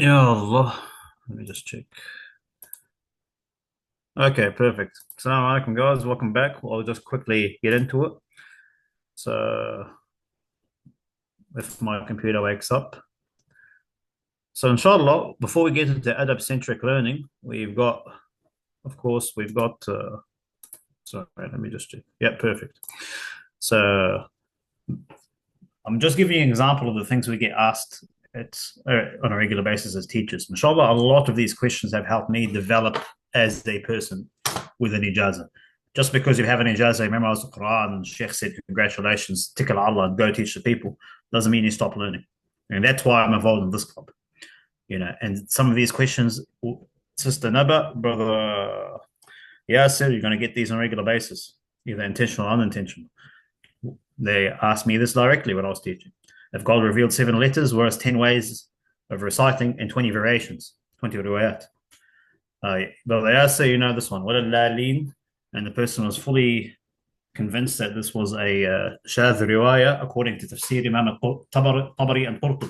Ya Allah. Let me just check. Okay, perfect. Assalamu alaikum, guys. Welcome back. I'll just quickly get into it. So, if my computer wakes up. So, inshallah, before we get into adab-centric learning, of course, sorry, let me just check. Yeah, perfect. So, I'm just giving you an example of the things we get asked on a regular basis as teachers. Mashallah, a lot of these questions have helped me develop as a person with an ijazah. Just because you have an ijazah, you memorize the Quran, and Sheikh said, congratulations, tickle Allah, go teach the people, doesn't mean you stop learning. And that's why I'm involved in this club. And some of these questions, Sister Naba, Brother Yasir, you're going to get these on a regular basis, either intentional or unintentional. They asked me this directly when I was teaching. If God revealed 7 letters, whereas 10 ways of reciting and 20 variations, 20 riwayat. But they asked, you know this one, what a lalin, and the person was fully convinced that this was a shadh riwayah according to tafsir Imam Tabari and Qurtubi.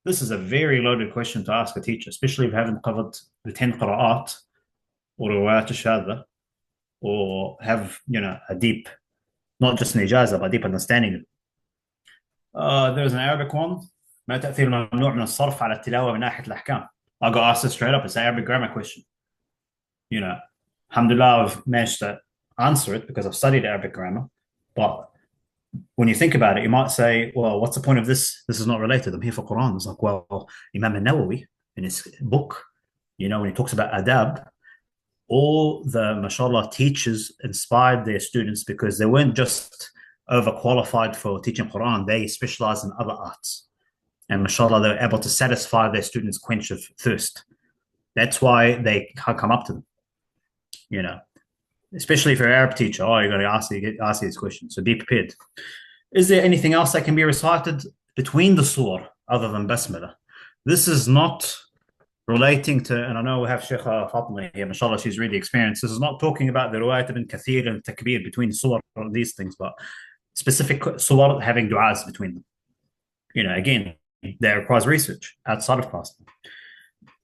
This is a very loaded question to ask a teacher, especially if you haven't covered the 10 qira'at or riwayat shadha, or have, a deep, not just an ijazah, but deep understanding. There's an Arabic one. ما تأثير الممنوع من الصرف على التلاوة من ناحية الأحكام. I got asked this straight up. It's an Arabic grammar question. Alhamdulillah, I've managed to answer it because I've studied Arabic grammar. But when you think about it, you might say, well, what's the point of this? This is not related. I'm here for Quran. It's like, well, Imam al-Nawawi in his book, when he talks about adab, all the, mashallah, teachers inspired their students because they weren't just overqualified for teaching Quran. They specialized in other arts. And mashallah, they were able to satisfy their students' quench of thirst. That's why they come up to them, especially if you're an Arab teacher. Oh, you're going to ask these questions. So be prepared. Is there anything else that can be recited between the surah other than Basmala? This is not relating to, and I know we have Sheikh Fatima here, mashallah, she's really experienced. This is not talking about the Ruwayat ibn Kathir and Takbir between surah or these things, but specific surah having du'as between them. Again, that requires research outside of class.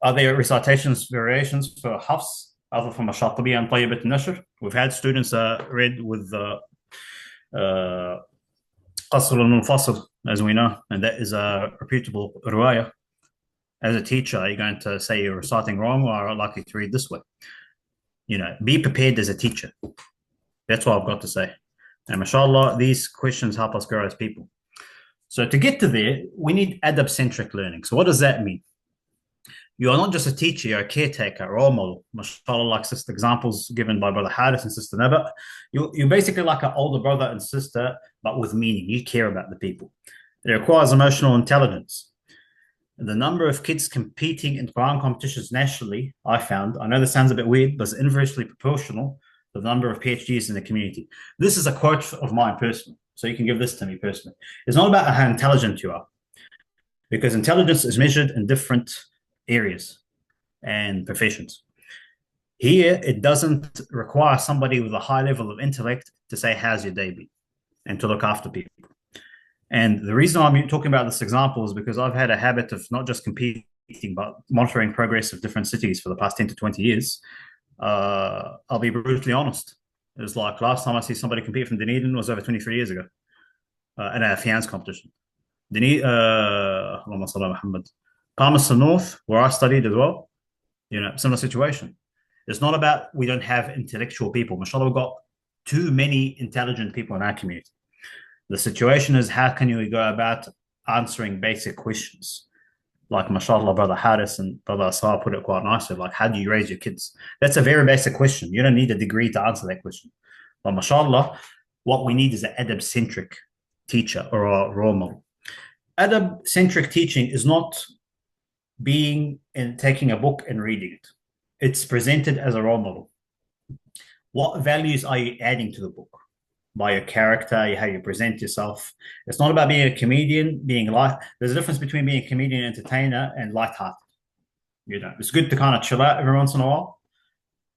Are there recitations variations for Hafs, other from Shatibi and Tayyibat Nashr? We've had students read with Qasr al-Munfasl, as we know, and that is a reputable riwayah. As a teacher, are you going to say you're reciting wrong, or are likely to read this way? Be prepared as a teacher. That's what I've got to say. And mashallah, these questions help us grow as people. So to get to there, we need adab-centric learning. So what does that mean? You are not just a teacher, you're a caretaker, role model. Mashallah, like sister examples given by Brother Haris and Sister Naba. You're basically like an older brother and sister, but with meaning. You care about the people. It requires emotional intelligence. The number of kids competing in Quran competitions nationally, I know this sounds a bit weird, but it's inversely proportional to the number of PhDs in the community. This is a quote of mine personally, so you can give this to me personally. It's not about how intelligent you are, because intelligence is measured in different areas and professions. Here, it doesn't require somebody with a high level of intellect to say, how's your day been? And to look after people. And the reason I'm talking about this example is because I've had a habit of not just competing, but monitoring progress of different cities for the past 10 to 20 years. I'll be brutally honest. It was like last time I see somebody compete from Dunedin was over 23 years ago in a Fians competition. Palmerston North, where I studied as well, similar situation. It's not about we don't have intellectual people. Mashallah, we've got too many intelligent people in our community. The situation is, how can you go about answering basic questions? Like, mashallah, Brother Haris and Brother Asar put it quite nicely. Like, how do you raise your kids? That's a very basic question. You don't need a degree to answer that question. But mashallah, what we need is an adab-centric teacher or a role model. Adab-centric teaching is not being and taking a book and reading it. It's presented as a role model. What values are you adding to the book? By your character, how you present yourself. It's not about being a comedian, being light. There's a difference between being a comedian, entertainer, and lighthearted. It's good to kind of chill out every once in a while.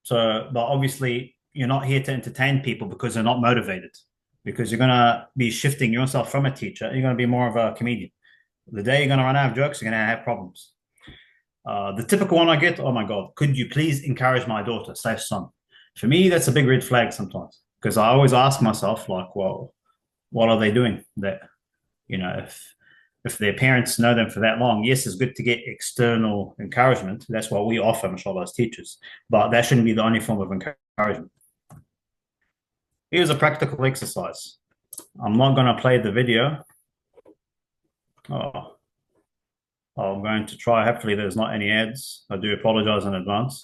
So, but obviously, you're not here to entertain people because they're not motivated. Because you're gonna be shifting yourself from a teacher. You're gonna be more of a comedian. The day you're gonna run out of jokes, you're gonna have problems. The typical one I get, oh my God, could you please encourage my daughter, safe son? For me, that's a big red flag sometimes because I always ask myself, like, well, what are they doing? That, if their parents know them for that long, yes, it's good to get external encouragement. That's what we offer, mashallah, as teachers. But that shouldn't be the only form of encouragement. Here's a practical exercise. I'm not going to play the video. Oh, I'm going to try. Hopefully, there's not any ads. I do apologize in advance.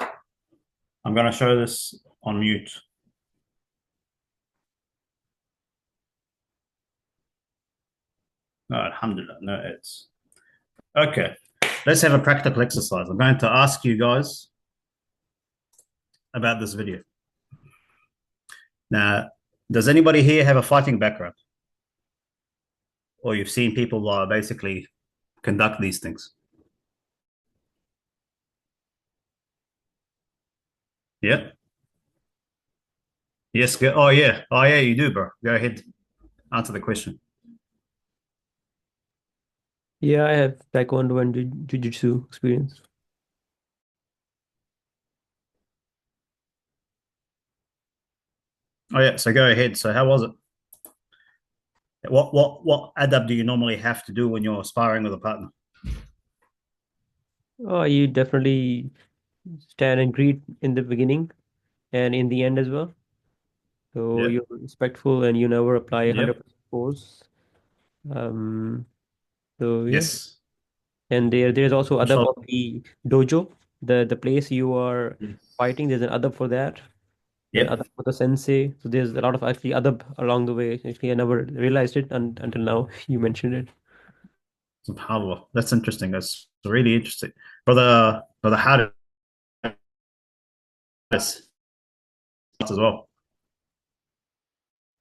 I'm going to show this on mute. No, alhamdulillah, no ads. Okay, let's have a practical exercise. I'm going to ask you guys about this video. Now, does anybody here have a fighting background? Or you've seen people basically conduct these things? Yeah? Yes. Oh, yeah. Oh, yeah, you do, bro. Go ahead. Answer the question. Yeah, I have taekwondo and jiu-jitsu experience. Oh, yeah. So go ahead. So how was it? What adab do you normally have to do when you're sparring with a partner? Oh, you definitely stand and greet in the beginning and in the end as well. So Yeah. you're respectful and you never apply Yep. 100% force. Um, so yeah. Yes. And there's also adab Mashallah. of the dojo, the place you are Yes. fighting. There's an adab for that. Then Yep. adab for the sensei. So there's a lot of actually adab along the way. Actually, I never realized it until now. You mentioned it. SubhanAllah. That's interesting. That's really interesting. Brother Haris as well.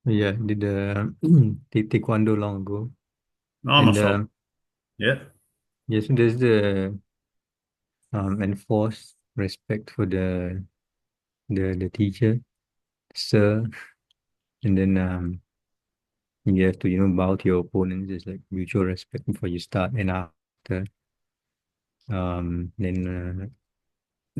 Yeah, did taekwondo long ago, Oh, and mashallah. Yeah. yes, there's the enforced respect for the teacher, sir, and then you have to bow to your opponents. There's like mutual respect before you start and after. Then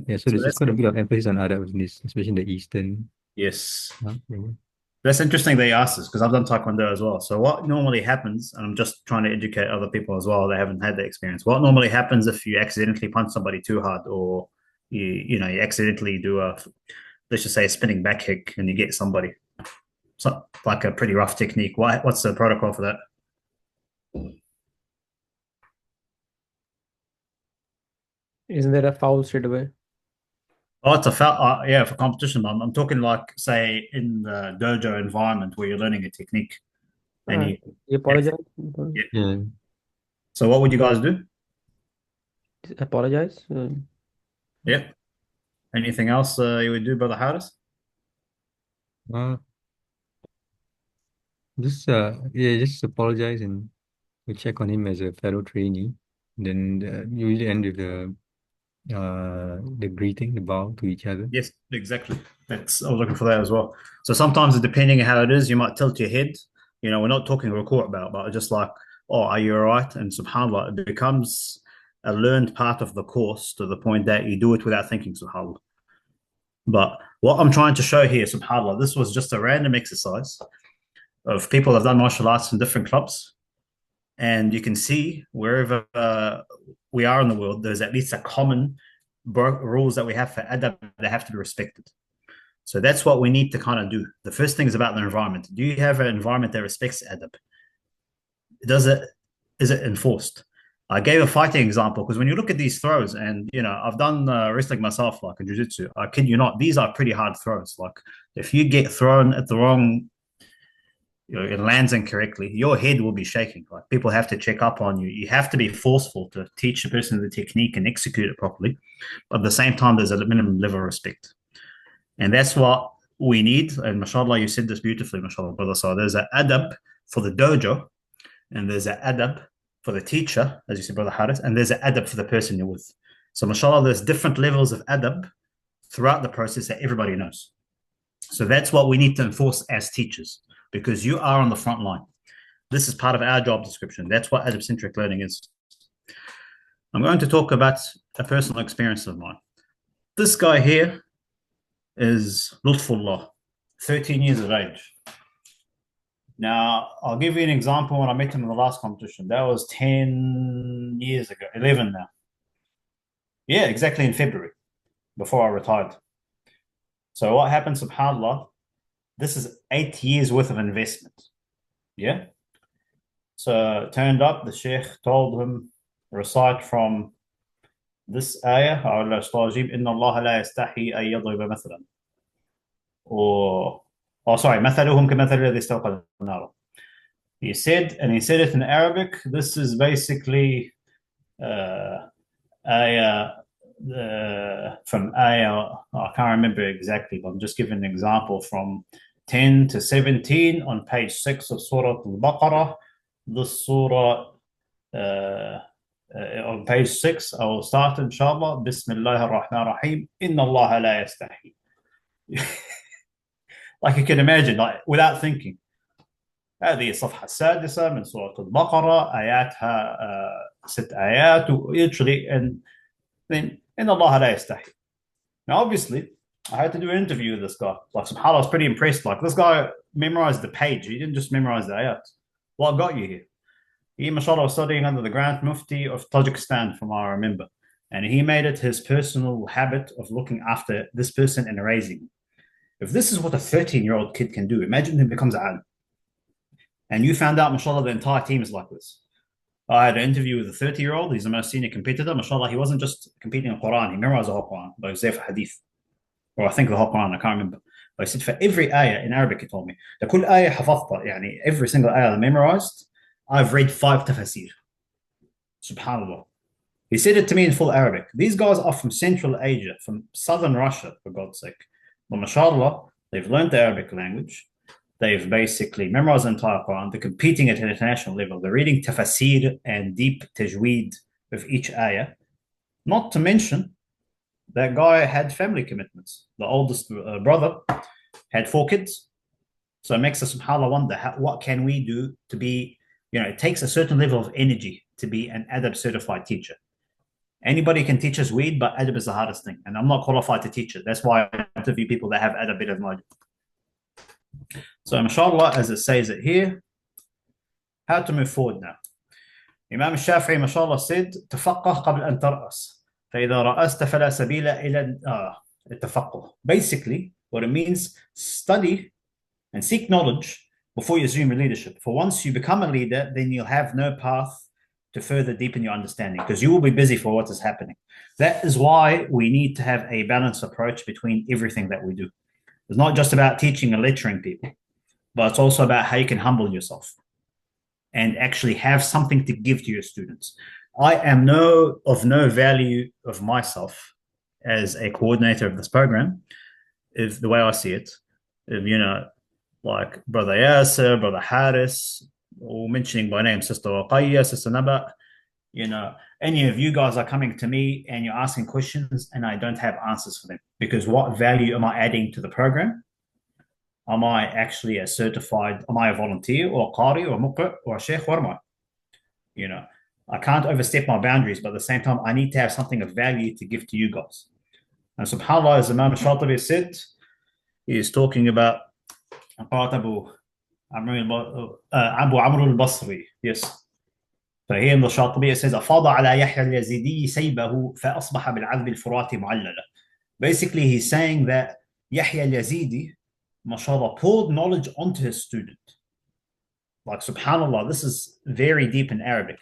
yeah, so So there's that's quite a good. bit of emphasis on adab in this, especially in the Eastern. Yes. Upbringing. That's interesting that you asked this because I've done Taekwondo as well. So what normally happens, and I'm just trying to educate other people as well that haven't had the experience. What normally happens if you accidentally punch somebody too hard, or you accidentally do let's just say a spinning back kick and you get somebody. So like a pretty rough technique. What's the protocol for that? Isn't there a foul straight away? Oh, it's a foul. Yeah, for competition. I'm talking like say in the dojo environment where you're learning a technique and Uh, you. you apologize. Yeah. Yeah. So what would you guys do? Apologize. Yeah. Anything else you would do, Brother Harris? Uh, just apologize and we check on him as a fellow trainee. Then usually end with the greeting, the bow to each other. Yes, exactly. I was looking for that as well. So sometimes, depending on how it is, you might tilt your head. We're not talking record about, but just like, oh, are you all right? And subhanAllah, it becomes a learned part of the course to the point that you do it without thinking, subhanAllah. But what I'm trying to show here, subhanAllah, this was just a random exercise of people have done martial arts in different clubs. And you can see wherever we are in the world, there's at least a common rules that we have for adab that have to be respected. So that's what we need to kind of do. The first thing is about the environment. Do you have an environment that respects adab? Is it enforced? I gave a fighting example because when you look at these throws, and I've done wrestling myself, like in jiu-jitsu. I kid you not, these are pretty hard throws. Like if you get thrown at the wrong, it lands incorrectly, your head will be shaking. Like people have to check up on you. You have to be forceful to teach the person the technique and execute it properly. But at the same time, there's a minimum level of respect. And that's what we need. And mashallah, you said this beautifully, mashallah, brother. So there's an adab for the dojo, and there's an adab for the teacher, as you said, brother Harith, and there's an adab for the person you're with. So mashallah, there's different levels of adab throughout the process that everybody knows. So that's what we need to enforce as teachers, because you are on the front line. This is part of our job description. That's what adab-centric learning is. I'm going to talk about a personal experience of mine. This guy here is Lutfullah, 13 years of age. Now, I'll give you an example when I met him in the last competition. That was 10 years ago, 11 now. Yeah, exactly in February, before I retired. So what happened, subhanAllah, this is 8 years worth of investment. Yeah? So it turned up, the Sheikh told him, recite from this ayah, إِنَّ اللَّهَ لَا يَسْتَحِي أَن يَضْرِبَ مَثَلًا. Sorry, مَثَلُهُمْ كَمَثَلِ الَّذِي اسْتَوْقَدَ نَارًا. He said it in Arabic. This is basically ayah from ayah, I can't remember exactly, but I'm just giving an example from 10 to 17 on page 6 of Surah Al-Baqarah. This surah on page 6, I will start inshallah. Bismillah ar-Rahman ar-Rahim. Inna Allah la yastahi. Like you can imagine, like without thinking. هذه الصفحة السادسة من سورة البقرة آياتها 6 آيات literally and then إن الله لا يستحي. Now obviously I had to do an interview with this guy. Like subhanAllah, I was pretty impressed. Like this guy memorized the page. He didn't just memorize the ayat. What got you here? He, mashallah, was studying under the Grand Mufti of Tajikistan, from what I remember. And he made it his personal habit of looking after this person and raising him. If this is what a 13-year-old kid can do, imagine he becomes an alim. And you found out, mashallah, the entire team is like this. I had an interview with a 30-year-old. He's the most senior competitor. Mashallah, he wasn't just competing in Quran. He memorized the whole Quran. But he was there for hadith. Or I think the whole Quran, I can't remember. But he said for every ayah in Arabic, he told me, لكل آية حفظتها, يعني every single ayah I memorized, I've read 5 tafsir. Subhanallah. He said it to me in full Arabic. These guys are from Central Asia, from southern Russia, for God's sake. But mashallah, they've learned the Arabic language. They've basically memorized the entire Quran. They're competing at an international level. They're reading tafsir and deep tajweed of each ayah. Not to mention, that guy had family commitments. The oldest brother had 4 kids. So it makes us, subhanAllah, wonder, what can we do to be, it takes a certain level of energy to be an adab certified teacher. Anybody can teach us weed, but adab is the hardest thing. And I'm not qualified to teach it. That's why I interview people that have adab bit of knowledge. So mashallah, as it says it here, how to move forward now. Imam al-Shafi'i, mashallah, said, تفقه قبل أن ترأس. فإذا رأست فلا سبيل إلى التفقه. Basically, what it means, study and seek knowledge before you assume leadership. For once you become a leader, then you'll have no path to further deepen your understanding, because you will be busy for what is happening. That is why we need to have a balanced approach between everything that we do. It's not just about teaching and lecturing people, but it's also about how you can humble yourself and actually have something to give to your students. I am of no value of myself as a coordinator of this program, if the way I see it, if, like Brother Yasser, Brother Haris, or mentioning by name Sister Waqayya, Sister Naba, any of you guys are coming to me and you're asking questions and I don't have answers for them. Because what value am I adding to the program? Am I actually a volunteer or a qari or a muqra or a sheikh? What am I? I can't overstep my boundaries, but at the same time, I need to have something of value to give to you guys. And subhanAllah, as Imam al-Shatibi said, he is talking about Abu Amr al-Basri. Yes. So here in the Shatibi, it says, أفاض على يحيى اليزيدي سيبه فأصبح بالعذب الفرات معللا. Basically, he's saying that Yahya al-Yazidi, mashallah, poured knowledge onto his student. Like, subhanAllah, this is very deep in Arabic.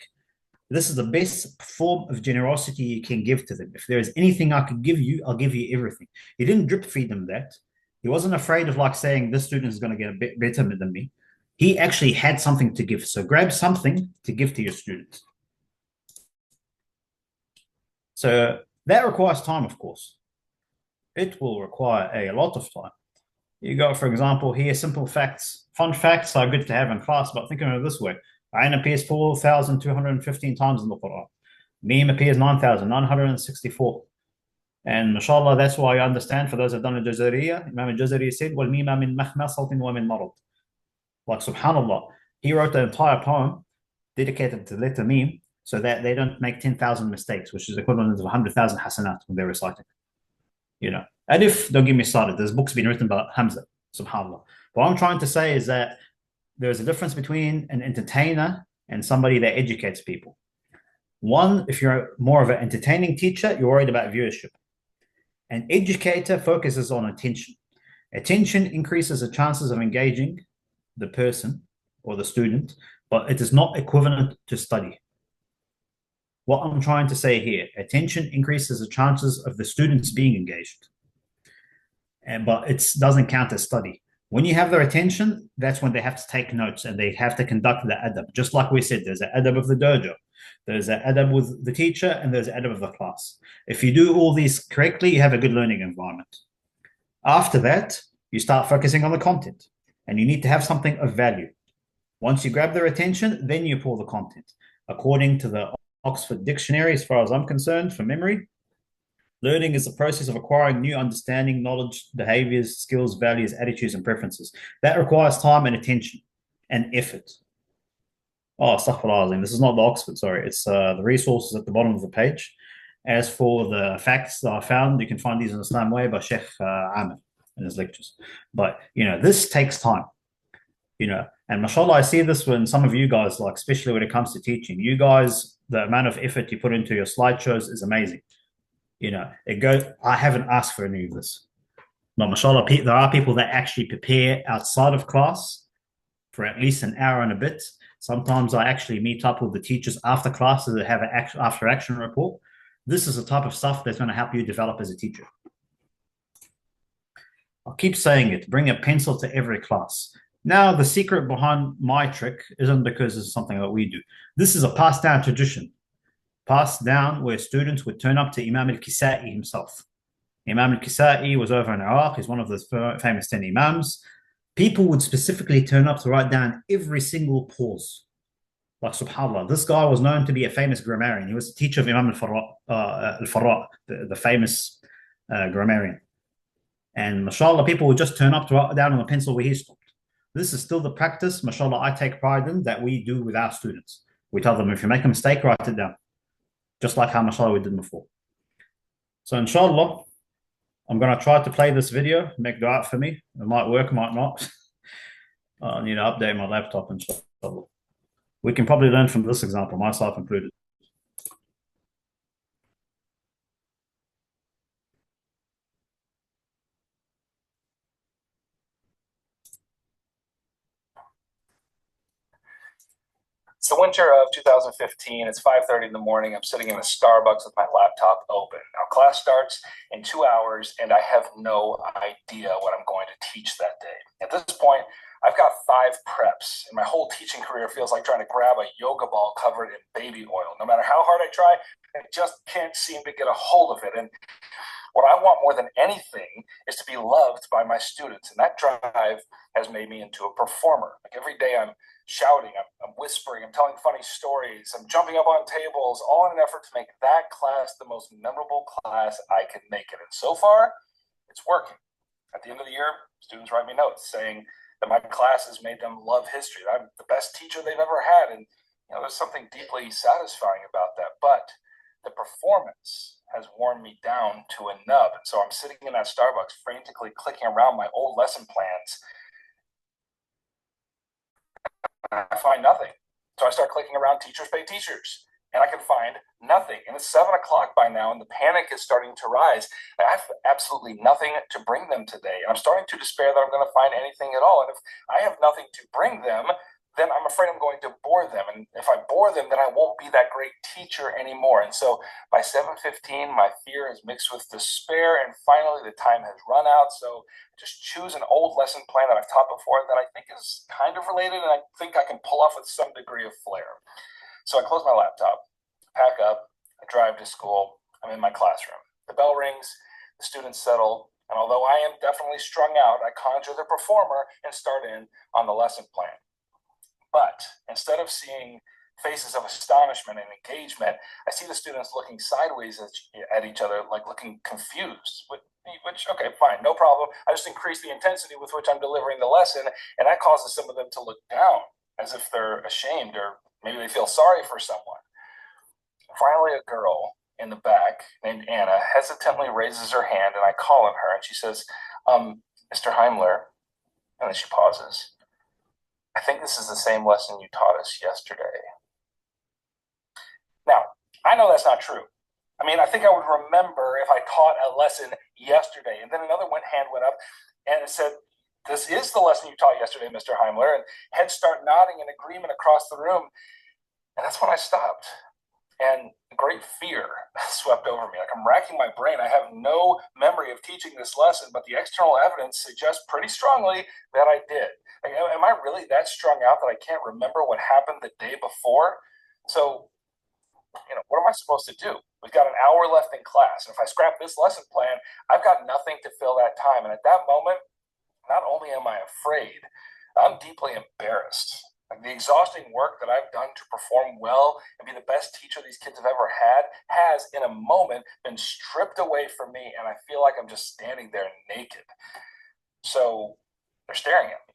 This is the best form of generosity you can give to them. If there is anything I could give you, I'll give you everything. He didn't drip feed them that. He wasn't afraid of saying this student is going to get a bit better than me. He actually had something to give. So grab something to give to your student. So that requires time, of course. It will require a lot of time. You got, for example, here, simple facts. Fun facts are good to have in class, but think of it this way. Ayn appears 4,215 times in the Quran. Meme appears 9,964. And mashallah, that's why I understand, for those who have done a Jazariya, Imam al-Jazari said, وَالْمِيمَ مِنْ مَخْمَصَةٍ وَمِنْ مَرَضٍ. Like, subhanallah, he wrote an entire poem dedicated to the letter meme. so that they don't make 10,000 mistakes, which is equivalent of 100,000 hasanat when they're reciting. And if, don't get me started, there's books being written about Hamza, subhanAllah. What I'm trying to say is that there's a difference between an entertainer and somebody that educates people. One, if you're more of an entertaining teacher, you're worried about viewership. An educator focuses on attention. Attention increases the chances of engaging the person or the student, but it is not equivalent to study. What I'm trying to say here, attention increases the chances of the students being engaged, but it doesn't count as study. When you have their attention, that's when they have to take notes and they have to conduct the adab. Just like we said, there's an adab of the dojo, there's an adab with the teacher, and there's an adab of the class. If you do all these correctly, you have a good learning environment. After that, you start focusing on the content, and you need to have something of value. Once you grab their attention, then you pull the content. According to the Oxford Dictionary, as far as I'm concerned, from memory, learning is the process of acquiring new understanding, knowledge, behaviors, skills, values, attitudes, and preferences. That requires time and attention and effort. Oh, astaghfirullah, this is not the Oxford, sorry. It's the resources at the bottom of the page. As for the facts that I found, you can find these in the Islam Way by Sheikh Amir in his lectures. But, this takes time. And mashallah, I see this when some of you guys, like, especially when it comes to teaching, you guys, the amount of effort you put into your slideshows is amazing. It goes, I haven't asked for any of this. But mashallah, there are people that actually prepare outside of class for at least an hour and a bit. Sometimes I actually meet up with the teachers after classes that have an after action report. This is the type of stuff that's going to help you develop as a teacher. I'll keep saying it, bring a pencil to every class. Now, the secret behind my trick isn't because it's something that we do. This is a passed down tradition, passed down where students would turn up to Imam al-Kisa'i himself. Imam al-Kisa'i was over in Iraq. He's one of the famous 10 Imams. People would specifically turn up to write down every single pause. Like, subhanAllah, this guy was known to be a famous grammarian. He was a teacher of Imam al-Farra, the famous grammarian. And mashallah, people would just turn up to write down on the pencil where he stopped. This is still the practice, mashallah, I take pride in, that we do with our students. We tell them, if you make a mistake, write it down. Just like how, mashallah, we did before. So, inshallah, I'm going to try to play this video, make dua for me. It might work, might not. I need to update my laptop, inshallah. We can probably learn from this example, myself included. It's the winter of 2015. It's 5:30 in the morning. I'm sitting in a Starbucks with my laptop open. Now, class starts in 2 hours, and I have no idea what I'm going to teach that day. At this point, I've got 5 preps, and my whole teaching career feels like trying to grab a yoga ball covered in baby oil. No matter how hard I try, I just can't seem to get a hold of it. And what I want more than anything is to be loved by my students, and that drive has made me into a performer. Like, every day I'm shouting, I'm whispering, I'm telling funny stories, I'm jumping up on tables, all in an effort to make that class the most memorable class I can make it. And so far, it's working. At the end of the year, students write me notes saying that my class has made them love history, that I'm the best teacher they've ever had. And there's something deeply satisfying about that. But the performance has worn me down to a nub. And so I'm sitting in that Starbucks frantically clicking around my old lesson plans. I find nothing. So I start clicking around teachers pay teachers, and I can find nothing. And it's 7 o'clock by now, and the panic is starting to rise. I have absolutely nothing to bring them today. And I'm starting to despair that I'm going to find anything at all. And if I have nothing to bring them, then I'm afraid I'm going to bore them. And if I bore them, then I won't be that great teacher anymore. And so by 7:15, my fear is mixed with despair, and finally the time has run out. So just choose an old lesson plan that I've taught before that I think is kind of related, and I think I can pull off with some degree of flair. So I close my laptop, pack up, I drive to school. I'm in my classroom. The bell rings, the students settle, and although I am definitely strung out, I conjure the performer and start in on the lesson plan. But instead of seeing faces of astonishment and engagement, I see the students looking sideways at each other, like looking confused, which, okay, fine, no problem. I just increase the intensity with which I'm delivering the lesson, and that causes some of them to look down as if they're ashamed, or maybe they feel sorry for someone. finally a girl in the back named Anna hesitantly raises her hand, and I call on her, and she says, Mr. Heimler, and then she pauses. I think this is the same lesson you taught us yesterday. Now, I know that's not true. I mean, I think I would remember if I taught a lesson yesterday. And then another hand went up and it said, this is the lesson you taught yesterday, Mr. Heimler. And heads start nodding in agreement across the room. And that's when I stopped. And great fear swept over me. Like, I'm racking my brain. I have no memory of teaching this lesson, but the external evidence suggests pretty strongly that I did. Like, am I really that strung out that I can't remember what happened the day before? So, what am I supposed to do? We've got an hour left in class. And if I scrap this lesson plan, I've got nothing to fill that time. And at that moment, not only am I afraid, I'm deeply embarrassed. Like, the exhausting work that I've done to perform well and be the best teacher these kids have ever had has, in a moment, been stripped away from me. And I feel like I'm just standing there naked. So they're staring at me,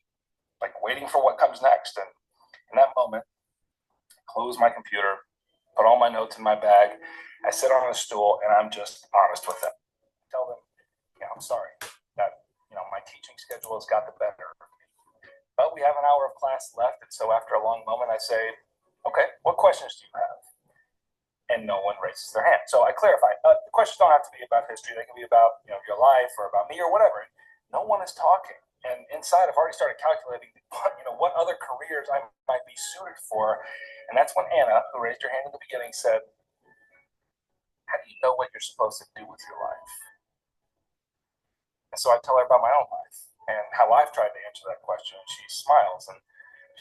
like waiting for what comes next. And in that moment, I close my computer, put all my notes in my bag. I sit on a stool and I'm just honest with them. I tell them, I'm sorry that, my teaching schedule has got the better of me. But we have an hour of class left. And so after a long moment, I say, okay, what questions do you have? And no one raises their hand. So I clarify, the questions don't have to be about history. They can be about, your life or about me or whatever. No one is talking. And inside, I've already started calculating, what other careers I might be suited for. And that's when Anna, who raised her hand in the beginning, said, how do you know what you're supposed to do with your life? And so I tell her about my own life and how I've tried to answer that question. And she smiles and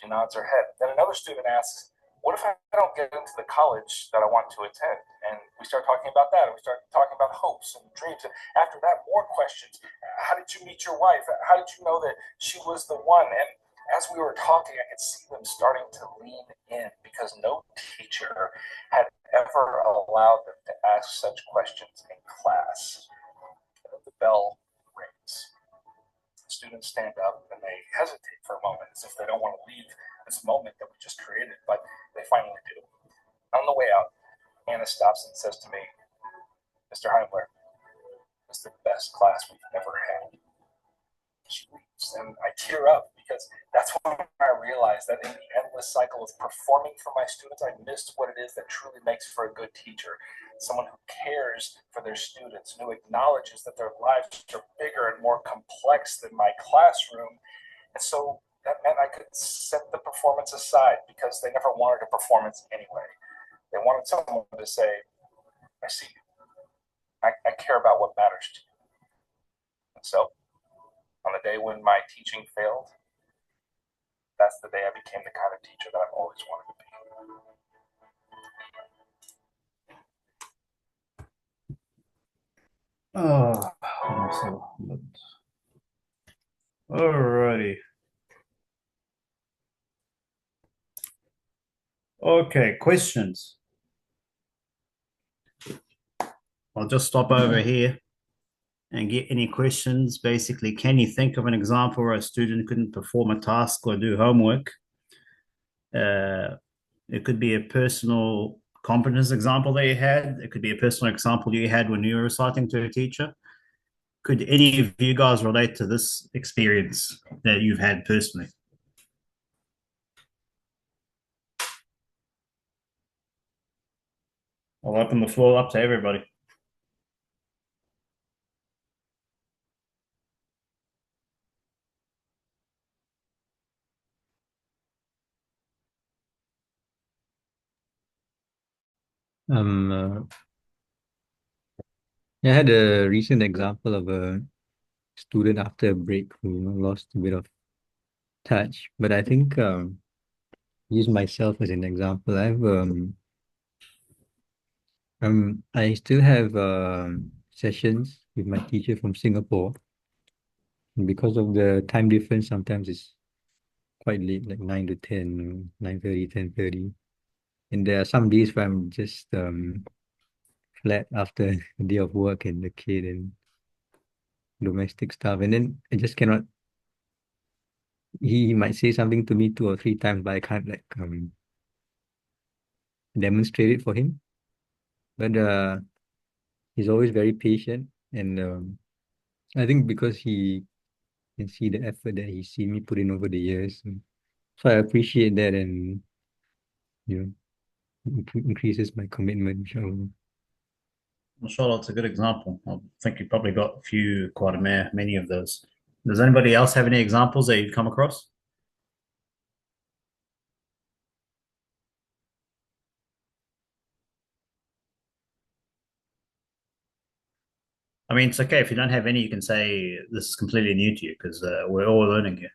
she nods her head. Then another student asks, what if I don't get into the college that I want to attend? And we start talking about that. And we start talking about hopes and dreams. And after that, more questions. How did you meet your wife? How did you know that she was the one? And as we were talking, I could see them starting to lean in because no teacher had ever allowed them to ask such questions in class. The bell rings. The students stand up and they hesitate for a moment as if they don't want to leave this moment that we just created, but they finally do. On the way out, Anna stops and says to me, Mr. Heimler, this is the best class we've ever had. She leaves and I tear up because that's when I realized that in the endless cycle of performing for my students, I missed what it is that truly makes for a good teacher. Someone who cares for their students, who acknowledges that their lives are bigger and more complex than my classroom. And so that meant I could set the performance aside because they never wanted a performance anyway. They wanted someone to say, I see you. I care about what matters to you. And so on the day when my teaching failed, that's the day I became the kind of teacher that I've always wanted to be. Alrighty. Okay, questions. I'll just stop over here and get any questions. Basically, can you think of an example where a student couldn't perform a task or do homework? It could be a personal competence example that you had. It could be a personal example you had when you were reciting to a teacher. Could any of you guys relate to this experience that you've had personally? I'll open the floor up to everybody. I had a recent example of a student after a break who lost a bit of touch, but I think use myself as an example. I still have sessions with my teacher from Singapore. And because of the time difference, sometimes it's quite late, like 9 to 10, 9:30, 10:30. And there are some days where I'm just flat after a day of work and the kid and domestic stuff. And then I just cannot, he might say something to me 2 or 3 times, but I can't demonstrate it for him. But he's always very patient, and I think because he can see the effort that he's seen me put in over the years, so I appreciate that, and you know, increases my commitment. Inshallah. Mashallah, it's a good example. I think you probably got quite many of those. Does anybody else have any examples that you've come across? I mean, it's okay if you don't have any. You can say this is completely new to you because we're all learning here.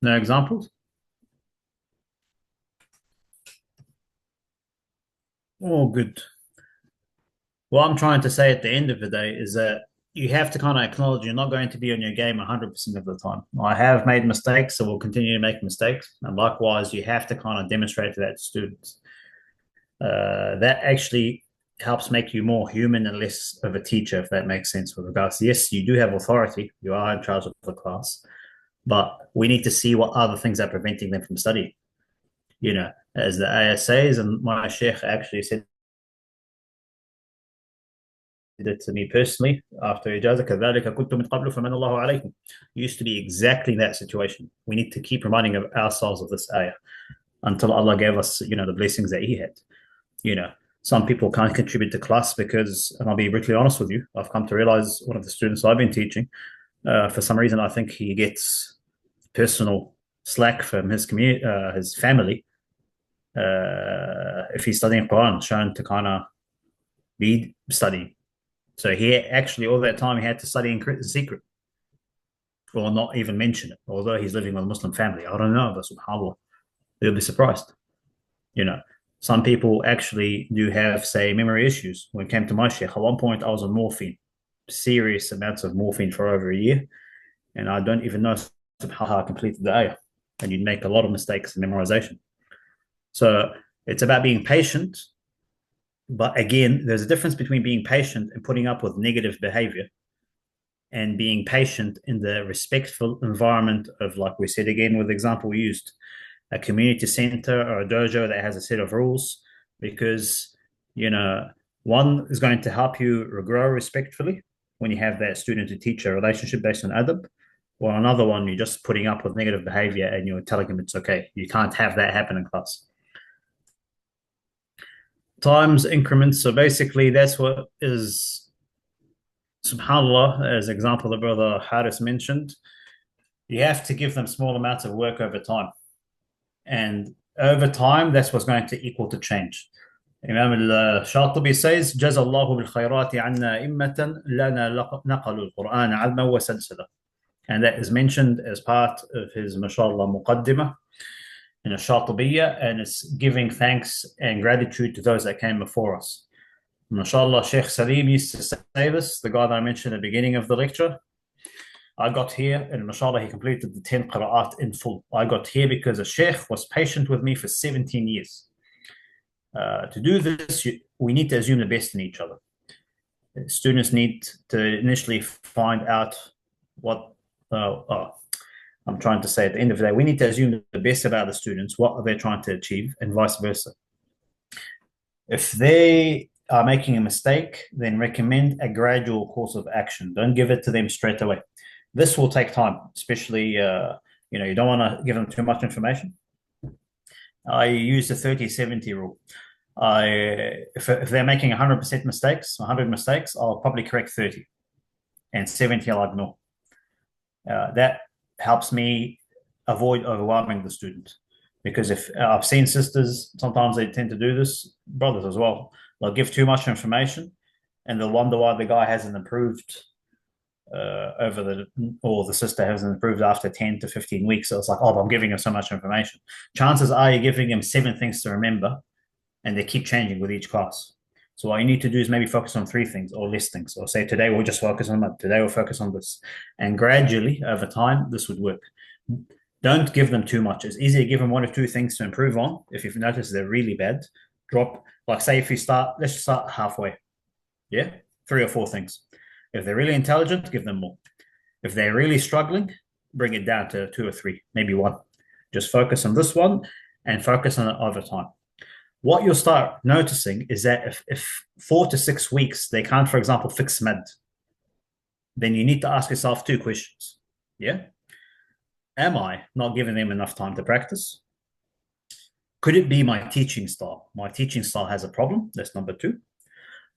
No examples? Oh, good. What I'm trying to say at the end of the day is that you have to kind of acknowledge you're not going to be on your game 100% of the time. I have made mistakes, so we'll continue to make mistakes. And likewise, you have to kind of demonstrate to that to students. That actually helps make you more human and less of a teacher, if that makes sense with regards to, yes, you do have authority. You are in charge of the class, but we need to see what other things are preventing them from studying. You know, as the ayah says, and my sheikh actually said it to me personally after ijaza, كذلك كنتم من قبل فمن الله عليكم. Used to be exactly that situation. We need to keep reminding ourselves of this ayah until Allah gave us, the blessings that He had. Some people can't contribute to class because, and I'll be brutally honest with you, I've come to realize one of the students I've been teaching, for some reason, I think he gets personal slack from his community, his family, if he's studying Quran, shown to kind of be studying. So he actually, all that time, he had to study in secret or not even mention it, although he's living with a Muslim family. I don't know, but subhanAllah, you'll be surprised. Some people actually do have, say, memory issues. When it came to my sheikh, at one point I was on morphine, serious amounts of morphine for over a year, and I don't even know how I completed the ayah. And you'd make a lot of mistakes in memorization. So it's about being patient. But again, there's a difference between being patient and putting up with negative behavior and being patient in the respectful environment of, like we said again with the example we used, a community center or a dojo that has a set of rules, because, one is going to help you grow respectfully when you have that student to teacher relationship based on adab, or another one, you're just putting up with negative behavior and you're telling them it's okay. You can't have that happen in class. Times increments. So basically, that's what is, subhanAllah, as example the brother Haris mentioned, you have to give them small amounts of work over time. And over time, that's what's going to equal to change. Imam al-Shatibi says, جزا الله بالخيرات عنا إمة لنا نقلوا القرآن علما وسلسلة. And that is mentioned as part of his, mashallah, muqaddimah in a Shatibiyya, and it's giving thanks and gratitude to those that came before us. Mashallah, Sheikh Salim used to say this, the guy that I mentioned at the beginning of the lecture. I got here, and mashallah, he completed the 10 qira'at in full. I got here because a sheikh was patient with me for 17 years. To do this, we need to assume the best in each other. Students need to initially find out what, I'm trying to say at the end of the day, we need to assume the best about the students, what are they trying to achieve, and vice versa. If they are making a mistake, then recommend a gradual course of action. Don't give it to them straight away. This will take time, especially, you don't want to give them too much information. I use the 30-70 rule. If they're making 100% mistakes, 100 mistakes, I'll probably correct 30, and 70 I'll ignore. That helps me avoid overwhelming the student. Because if I've seen sisters, sometimes they tend to do this, brothers as well. They'll give too much information, and they'll wonder why the guy hasn't improved or the sister hasn't improved after 10 to 15 weeks. So it's like, I'm giving him so much information. Chances are you're giving him 7 things to remember, and they keep changing with each class. So what you need to do is maybe focus on 3 things or less things, or say today we'll just focus on that. Today we'll focus on this, and gradually over time this would work. Don't give them too much. It's easy to give them 1 or 2 things to improve on. If you've noticed they're really bad, drop. Like say if you let's start halfway. Yeah, 3 or 4 things. If they're really intelligent, give them more. If they're really struggling, bring it down to 2 or 3, maybe 1. Just focus on this one and focus on it over time. What you'll start noticing is that if 4 to 6 weeks they can't, for example, fix med, then you need to ask yourself 2 questions. Yeah? Am I not giving them enough time to practice? Could it be my teaching style? My teaching style has a problem. That's number 2.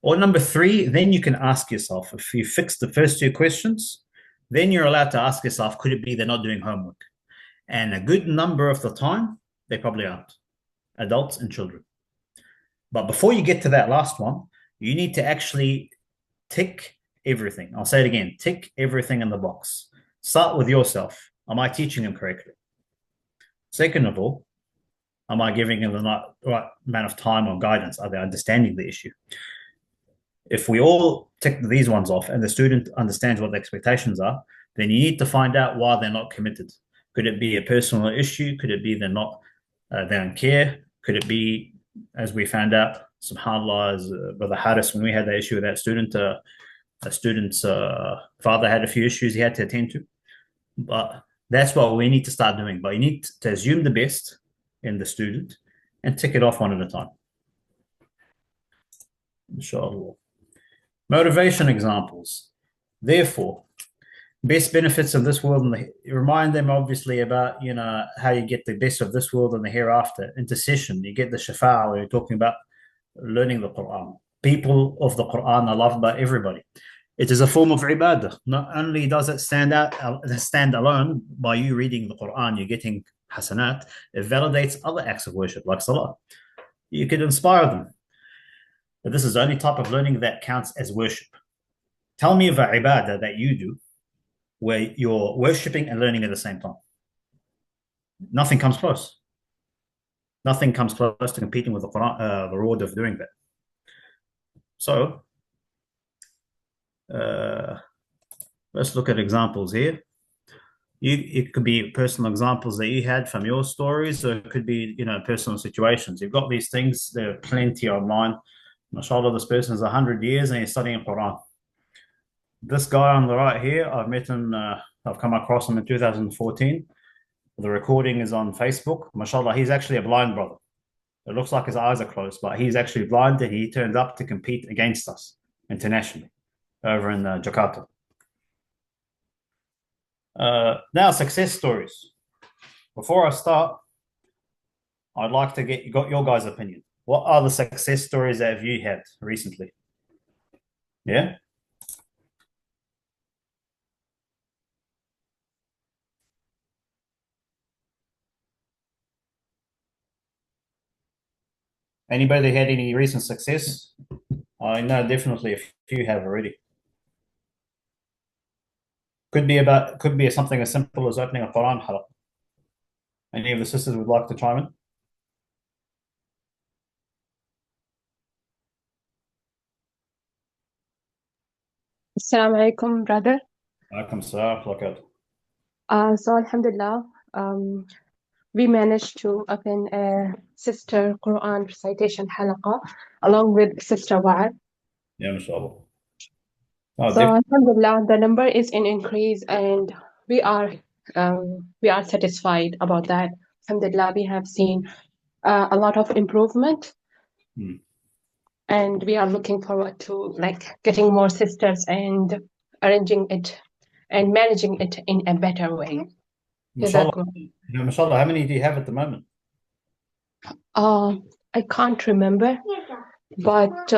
Or number 3, then you can ask yourself, if you fix the first 2 questions, then you're allowed to ask yourself, could it be they're not doing homework? And a good number of the time, they probably aren't. Adults and children. But before you get to that last one, you need to actually tick everything. I'll say it again, tick everything in the box. Start with yourself. Am I teaching them correctly? Second of all, am I giving them the right amount of time or guidance? Are they understanding the issue? If we all tick these ones off and the student understands what the expectations are, then you need to find out why they're not committed. Could it be a personal issue? Could it be they don't care? Could it be, as we found out, subhanAllah, as Brother Haris, when we had the issue with that student, a student's father had a few issues he had to attend to. But that's what we need to start doing. But you need to assume the best in the student and tick it off one at a time. Inshallah. Motivation examples. Therefore, best benefits of this world, and remind them obviously about how you get the best of this world and the hereafter. Intercession, you get the shafa'a, where you're talking about learning the Quran. People of the Quran are loved by everybody. It is a form of ibadah. Not only does it stand alone by you reading the Quran, you're getting hasanat. It validates other acts of worship like salah. You could inspire them. But this is the only type of learning that counts as worship. Tell me of an ibadah that you do where you're worshipping and learning at the same time. Nothing comes close. Nothing comes close to competing with the Quran, the reward of doing that. So, let's look at examples here. It could be personal examples that you had from your stories, or it could be, personal situations. You've got these things, there are plenty online. MashaAllah, this person is 100 years and he's studying Quran. This guy on the right here, I've met him, I've come across him in 2014. The recording is on Facebook. MashaAllah, he's actually a blind brother. It looks like his eyes are closed, but he's actually blind, and he turned up to compete against us internationally over in Jakarta. Now, success stories. Before I start, I'd like to get your guys' opinion. What are the success stories that have you had recently? Yeah? Anybody had any recent success? I know definitely a few have already. Could be something as simple as opening a Quran halaqah. Any of the sisters would like to chime in? Assalamu alaikum, brother. Alaikum salam. So Alhamdulillah, we managed to open a sister Quran recitation halaqa along with Sister Wa'ad. Yeah, mashallah. So Alhamdulillah, the number is in increase, and we are satisfied about that. Alhamdulillah, we have seen a lot of improvement. And we are looking forward to getting more sisters and arranging it and managing it in a better way. Mashallah. Mashallah, how many do you have at the moment? I can't remember, but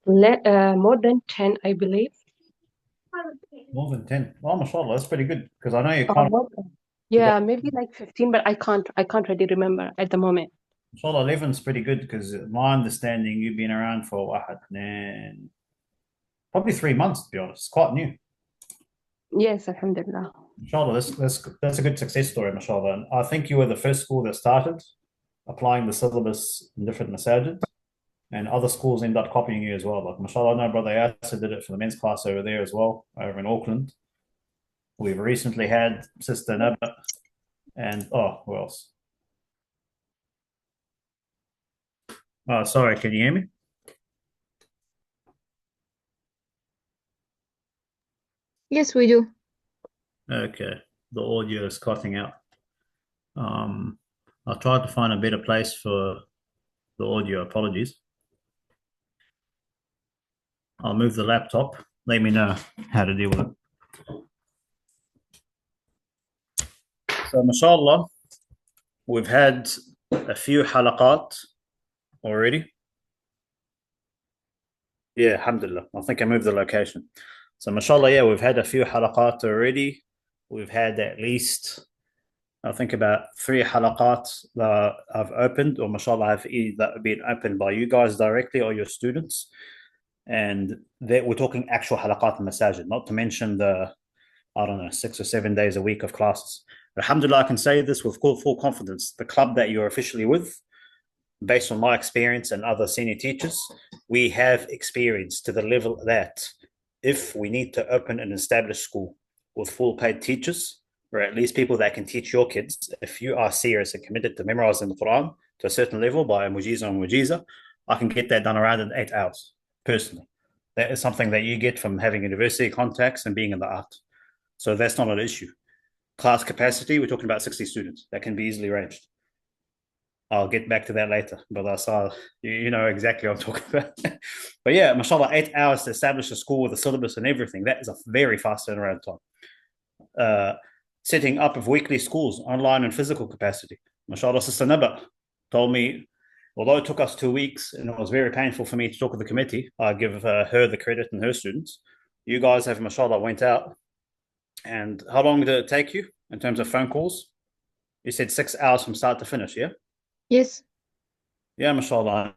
more than 10, I believe. More than 10. Oh, mashallah, that's pretty good, because I know you can't. Yeah, maybe 15, but I can't really remember at the moment. Inshallah, 11 is pretty good, because my understanding, you've been around for probably 3 months, to be honest. It's quite new. Yes, alhamdulillah. Inshallah, that's a good success story, mashallah. And I think you were the first school that started applying the syllabus in different masajid, and other schools end up copying you as well. Like, mashallah, I know Brother Yasser did it for the men's class over there as well, over in Auckland. We've recently had Sister Naba, and who else? Oh, sorry, can you hear me? Yes, we do. Okay, the audio is cutting out. I'll try to find a better place for the audio. Apologies. I'll move the laptop. Let me know how to deal with it. So, mashallah, we've had a few halaqat already. Yeah, alhamdulillah. I think I moved the location. So, mashallah, yeah, we've had a few halaqat already. We've had at least, I think, about 3 halaqat that I've opened, or mashallah, have either been opened by you guys directly or your students. And that we're talking actual halaqat in masajid, not to mention the, I don't know, 6 or 7 days a week of classes. Alhamdulillah, I can say this with full confidence. The club that you're officially with, based on my experience and other senior teachers, we have experience to the level that if we need to open an established school with full paid teachers, or at least people that can teach your kids, if you are serious and committed to memorizing the Quran to a certain level by a mujiza and mujiza, I can get that done around in 8 hours, personally. That is something that you get from having university contacts and being in the art. So that's not an issue. Class capacity, we're talking about 60 students. That can be easily arranged. I'll get back to that later, but I saw you know exactly what I'm talking about. But yeah, mashallah, 8 hours to establish a school with a syllabus and everything. That is a very fast turnaround time. Setting up of weekly schools, online and physical capacity. Mashallah, Sister Naba told me, although it took us 2 weeks and it was very painful for me to talk with the committee, I give her the credit and her students. You guys have, mashallah, went out. And how long did it take you in terms of phone calls? You said 6 hours from start to finish, yeah? Yes. Yeah, mashallah.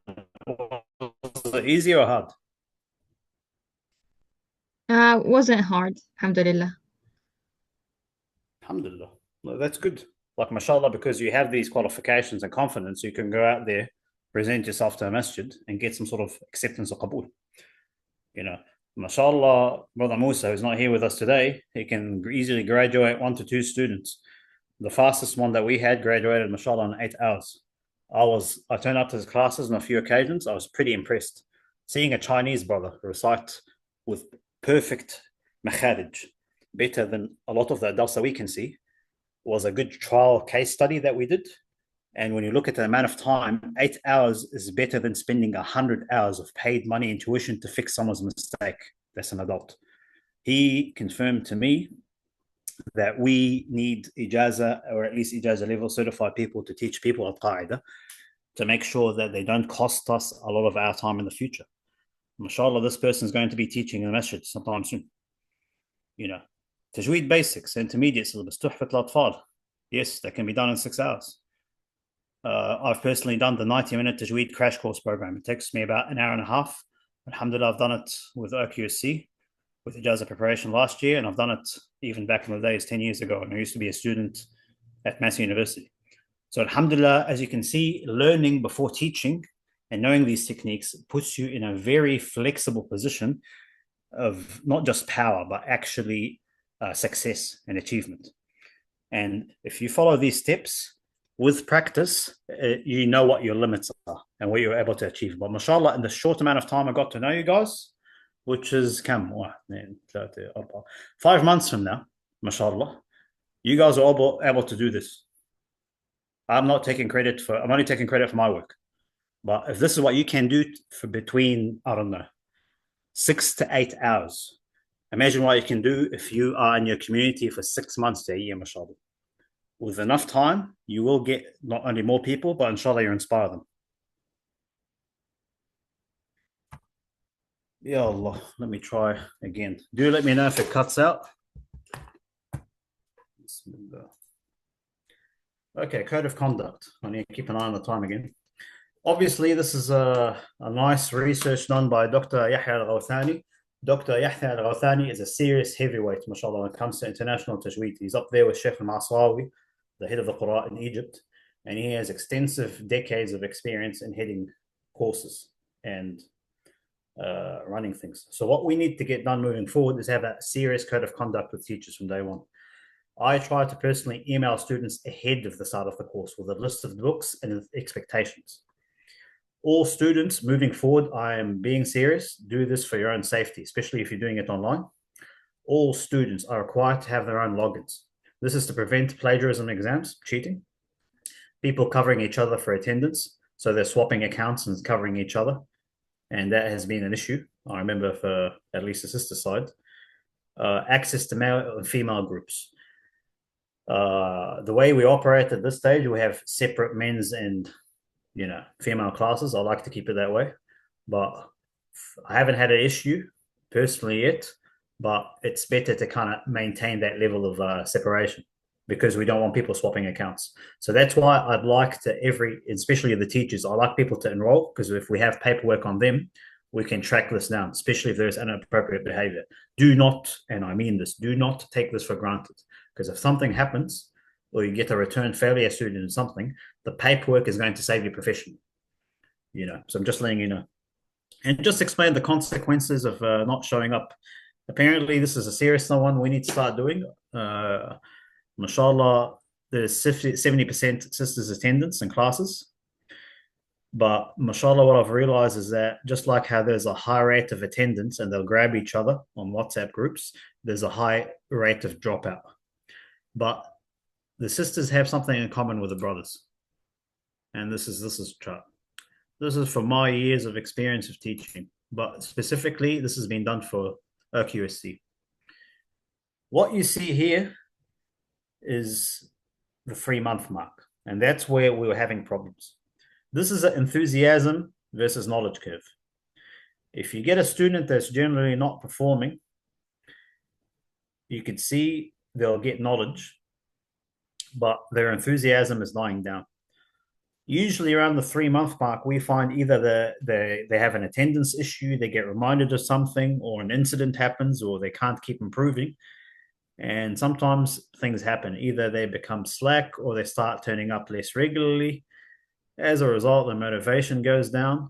Was it easy or hard? Wasn't hard, alhamdulillah. Alhamdulillah. Well, that's good. Like, mashallah, because you have these qualifications and confidence, you can go out there, present yourself to a masjid, and get some sort of acceptance or qabul. You know, mashallah, Brother Musa, who's not here with us today, he can easily graduate 1 to 2 students. The fastest one that we had graduated, mashallah, in 8 hours. I turned up to his classes on a few occasions. I was pretty impressed. Seeing a Chinese brother recite with perfect makharij, better than a lot of the adults that we can see, was a good trial case study that we did. And when you look at the amount of time, 8 hours is better than spending 100 hours of paid money in tuition to fix someone's mistake. That's an adult. He confirmed to me that we need ijaza, or at least ijaza level certified people to teach people al-Qaeda, to make sure that they don't cost us a lot of our time in the future. Mashallah, this person is going to be teaching in the masjid sometime soon. You know, tajweed basics, intermediate syllabus, tuhfat al-atfal. Yes, that can be done in 6 hours. I've personally done the 90-minute tajweed crash course program. It takes me about an hour and a half. Alhamdulillah, I've done it with OQSC, with ijaza preparation last year, and I've done it even back in the days 10 years ago, and I used to be a student at Massey University. So alhamdulillah, as you can see, learning before teaching and knowing these techniques puts you in a very flexible position of not just power, but actually success and achievement. And if you follow these steps with practice, you know what your limits are and what you're able to achieve. But mashallah, in the short amount of time I got to know you guys, which is 5 months from now, mashallah, you guys are able to do this. I'm only taking credit for my work. But if this is what you can do for between, I don't know, 6 to 8 hours, imagine what you can do if you are in your community for 6 months to a year, mashallah. With enough time, you will get not only more people, but inshallah, you inspire them. Ya Allah, let me try again. Do let me know if it cuts out. Okay, code of conduct. I need to keep an eye on the time again. Obviously, this is a nice research done by Dr. Yahya al-Ghawthani. Dr. Yahya al-Ghawthani is a serious heavyweight, mashallah, when it comes to international tajweed. He's up there with Sheikh al-Masawi, the head of the Quran in Egypt, and he has extensive decades of experience in heading courses and running things. So what we need to get done moving forward is have a serious code of conduct with teachers from day one. I try to personally email students ahead of the start of the course with a list of books and expectations. All students moving forward, I am being serious, do this for your own safety, especially if you're doing it online. all students are required to have their own logins. This is to prevent plagiarism exams, cheating, people covering each other for attendance. So they're swapping accounts and covering each other. And that has been an issue. I remember for at least the sister side. Access to male and female groups. The way we operate at this stage, we have separate men's and female classes. I like to keep it that way, but I haven't had an issue personally yet. But it's better to kind of maintain that level of separation because we don't want people swapping accounts. So that's why I'd like to especially the teachers, I like people to enroll because if we have paperwork on them, we can track this down, especially if there's inappropriate behavior. Do not, and I mean this, do not take this for granted because if something happens or you get a return failure student or something, the paperwork is going to save you professionally. So I'm just letting you know. And just explain the consequences of not showing up. Apparently, this is a serious one we need to start doing. Mashallah, there's 70% sisters attendance in classes. But mashallah, what I've realized is that just like how there's a high rate of attendance and they'll grab each other on WhatsApp groups, there's a high rate of dropout. But the sisters have something in common with the brothers. And this is from my years of experience of teaching. But specifically, this has been done for OQSC. What you see here is the 3-month mark, and that's where we were having problems. This is an enthusiasm versus knowledge curve. If you get a student that's generally not performing, you could see they'll get knowledge, but their enthusiasm is dying down. Usually around the 3-month mark, we find either they have an attendance issue, they get reminded of something, or an incident happens, or they can't keep improving. And sometimes things happen. Either they become slack or they start turning up less regularly. As a result, the motivation goes down.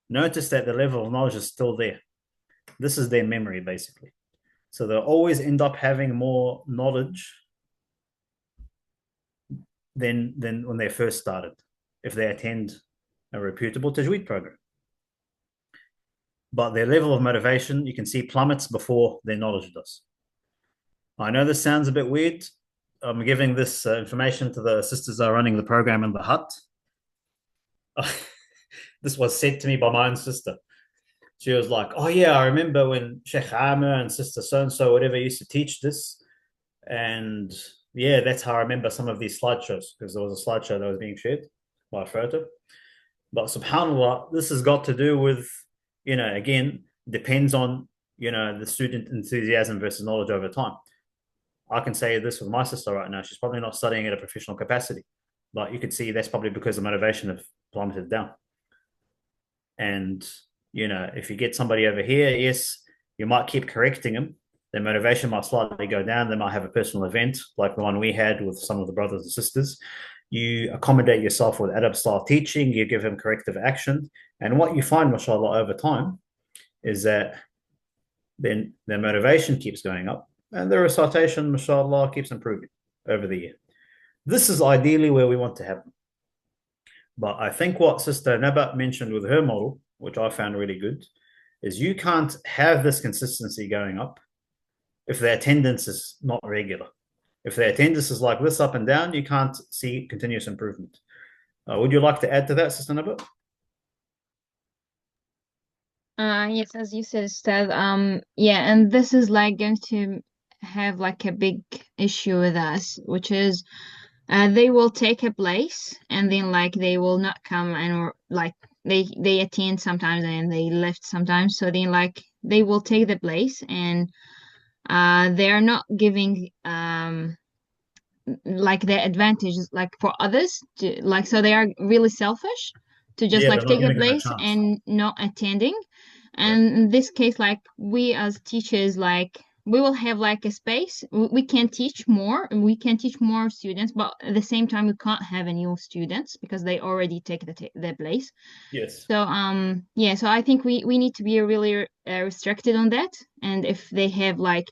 Notice that the level of knowledge is still there. This is their memory, basically. So they'll always end up having more knowledge than when they first started, if they attend a reputable tajweed program. But their level of motivation, you can see, plummets before their knowledge does. I know this sounds a bit weird. I'm giving this information to the sisters that are running the program in the hut. This was said to me by my own sister. She was like, oh yeah, I remember when Sheikh Amr and sister so-and-so, whatever, used to teach this. And yeah, that's how I remember some of these slideshows, because there was a slideshow that was being shared by a photo. But subhanAllah, this has got to do with, again, depends on, the student enthusiasm versus knowledge over time. I can say this with my sister right now. She's probably not studying at a professional capacity, but you could see that's probably because the motivation have plummeted down. And, if you get somebody over here, yes, you might keep correcting them. Their motivation might slightly go down. They might have a personal event like the one we had with some of the brothers and sisters. You accommodate yourself with adab style teaching. You give them corrective action. And what you find, mashallah, over time is that then their motivation keeps going up and the recitation, mashallah, keeps improving over the year. This is ideally where we want to have them. But I think what Sister Nabat mentioned with her model, which I found really good, is you can't have this consistency going up if the attendance is not regular. If the attendance is like this up and down, you can't see continuous improvement. Would you like to add to that, Sister Nabat? Yes, as you said, Ustad, yeah, and this is like going to have like a big issue with us, which is they will take a place and then like they will not come and like they attend sometimes and they left sometimes. So then like they will take the place and they are not giving like the advantages like for others to like, so they are really selfish to just like take the place and not attending. And in this case, like we as teachers, like we will have like a space. We can teach more and we can teach more students, but at the same time, we can't have new students because they already take the place. Yes. So yeah, so I think we need to be really restricted on that. And if they have like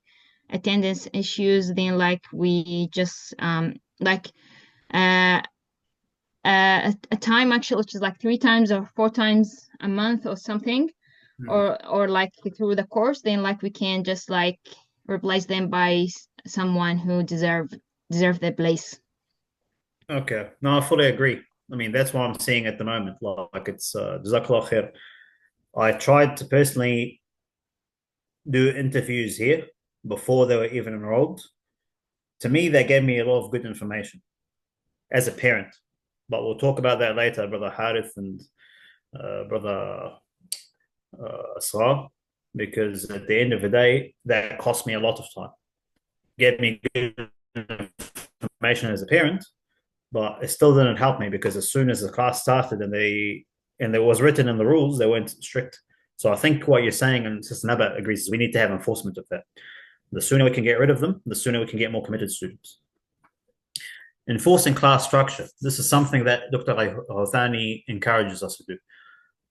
attendance issues, then like we just like a time actually, which is like 3 times or 4 times a month or something. Or like through the course, then like we can just like replace them by someone who deserve their place. Okay, no, I fully agree. I mean, that's what I'm seeing at the moment. Like it's Jazakallah khair. I tried to personally do interviews here before they were even enrolled. To me, they gave me a lot of good information as a parent. But we'll talk about that later, Brother Harith and Brother Asrar, because at the end of the day, that cost me a lot of time. Gave me good information as a parent, but it still didn't help me because as soon as the class started and it was written in the rules, they weren't strict. So I think what you're saying, and Sister Naba agrees, is we need to have enforcement of that. The sooner we can get rid of them, the sooner we can get more committed students. Enforcing class structure. This is something that Dr. Hawthani encourages us to do.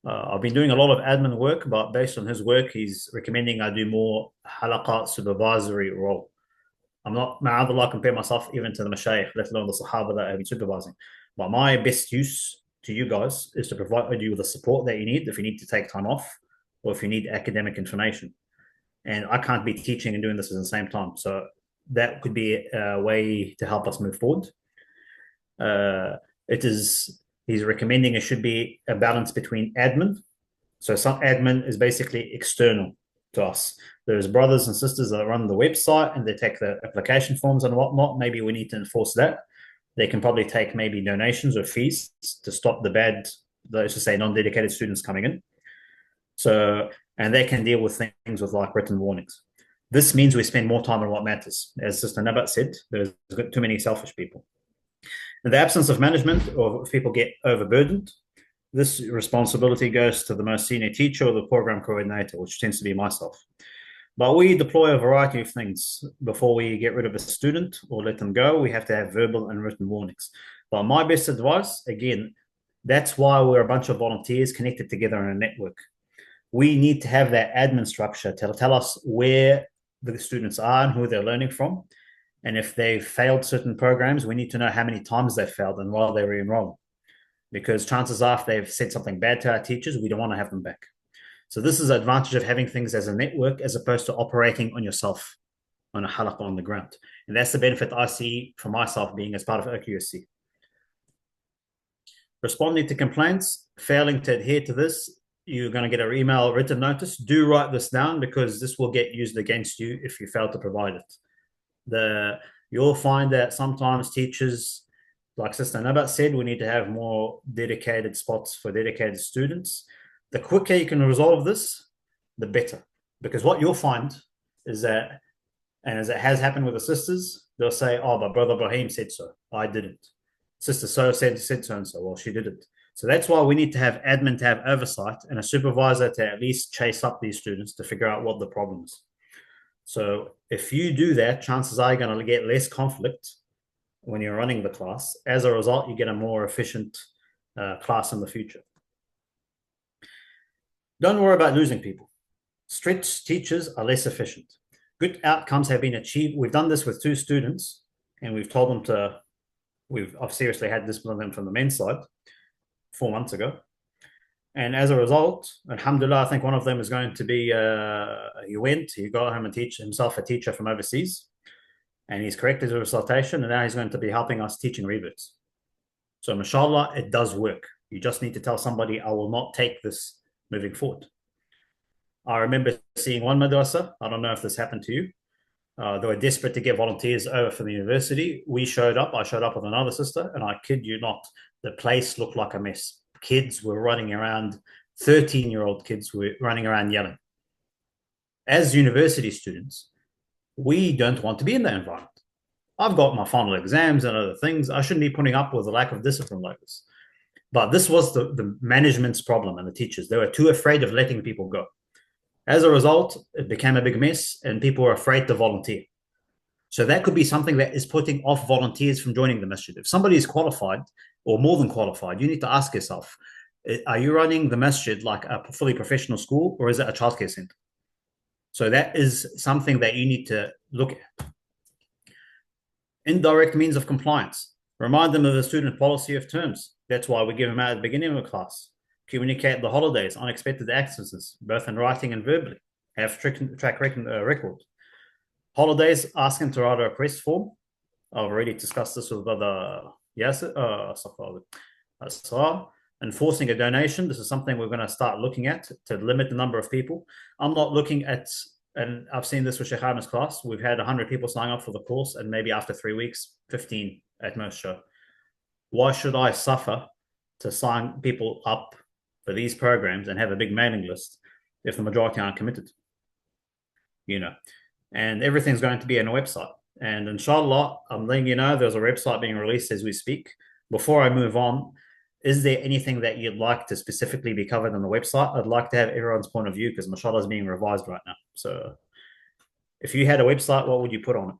I've been doing a lot of admin work, but based on his work, he's recommending I do more halaqa supervisory role. I'm not, ma'adallah, compare myself even to the mashayikh, let alone the sahaba that I've been supervising. But my best use to you guys is to provide you with the support that you need if you need to take time off or if you need academic information. And I can't be teaching and doing this at the same time. So that could be a way to help us move forward. He's recommending it should be a balance between admin. So some admin is basically external to us. There's brothers and sisters that run the website and they take the application forms and whatnot. Maybe we need to enforce that. They can probably take maybe donations or fees to stop the bad, let's just say, non-dedicated students coming in. So, and they can deal with things with like written warnings. This means we spend more time on what matters. As Sister Nabat said, there's too many selfish people. In the absence of management, or if people get overburdened, this responsibility goes to the most senior teacher or the program coordinator, which tends to be myself. But we deploy a variety of things before we get rid of a student or let them go. We have to have verbal and written warnings. But my best advice, again, that's why we're a bunch of volunteers connected together in a network. We need to have that admin structure to tell us where the students are and who they're learning from. And if they've failed certain programs, we need to know how many times they've failed and why they re-enroll. Because chances are, if they've said something bad to our teachers, we don't want to have them back. So this is the advantage of having things as a network as opposed to operating on yourself on a halaqah on the ground. And that's the benefit I see for myself being as part of OQSC. Responding to complaints, failing to adhere to this, you're going to get an email written notice. Do write this down because this will get used against you if you fail to provide it. You'll find that sometimes teachers, like Sister Nabat said, we need to have more dedicated spots for dedicated students. The quicker you can resolve this, the better. Because what you'll find is that, and as it has happened with the sisters, they'll say, oh, but Brother Ibrahim said so. I didn't. Sister so said so and so. Well, she didn't. So that's why we need to have admin to have oversight and a supervisor to at least chase up these students to figure out what the problem is. So if you do that, chances are you're going to get less conflict when you're running the class. As a result, you get a more efficient class in the future. Don't worry about losing people. Strict teachers are less efficient. Good outcomes have been achieved. We've done this with 2 students, and we've told them to, I've seriously had discipline them from the men's side 4 months ago. And as a result, alhamdulillah, I think one of them is going to be, he got home and teach himself a teacher from overseas, and he's corrected his recitation, and now he's going to be helping us teaching reverts. So mashallah, it does work. You just need to tell somebody, I will not take this moving forward. I remember seeing one madrasa, I don't know if this happened to you, they were desperate to get volunteers over from the university. I showed up with another sister, and I kid you not, the place looked like a mess. Kids were running around, 13-year-old kids were running around yelling. As university students, we don't want to be in that environment. I've got my final exams and other things. I shouldn't be putting up with a lack of discipline like this. But this was the management's problem and the teachers. They were too afraid of letting people go. As a result, it became a big mess and people were afraid to volunteer. So that could be something that is putting off volunteers from joining the masjid. If somebody is qualified or more than qualified, you need to ask yourself, are you running the masjid like a fully professional school or is it a childcare center? So that is something that you need to look at. Indirect means of compliance. Remind them of the student policy of terms. That's why we give them out at the beginning of the class. Communicate the holidays, unexpected absences, both in writing and verbally. Have track record. Holidays, ask him to write a request form. I've already discussed this with other enforcing a donation. This is something we're going to start looking at to limit the number of people. I'm not looking at, and I've seen this with Sheikh Ahmed's class. We've had 100 people sign up for the course, and maybe after 3 weeks, 15 at most show. Why should I suffer to sign people up for these programs and have a big mailing list if the majority aren't committed? You know, and everything's going to be on a website. And inshallah, I'm letting you know there's a website being released as we speak. Before I move on, is there anything that you'd like to specifically be covered on the website? I'd like to have everyone's point of view because mashallah is being revised right now. So if you had a website, what would you put on it?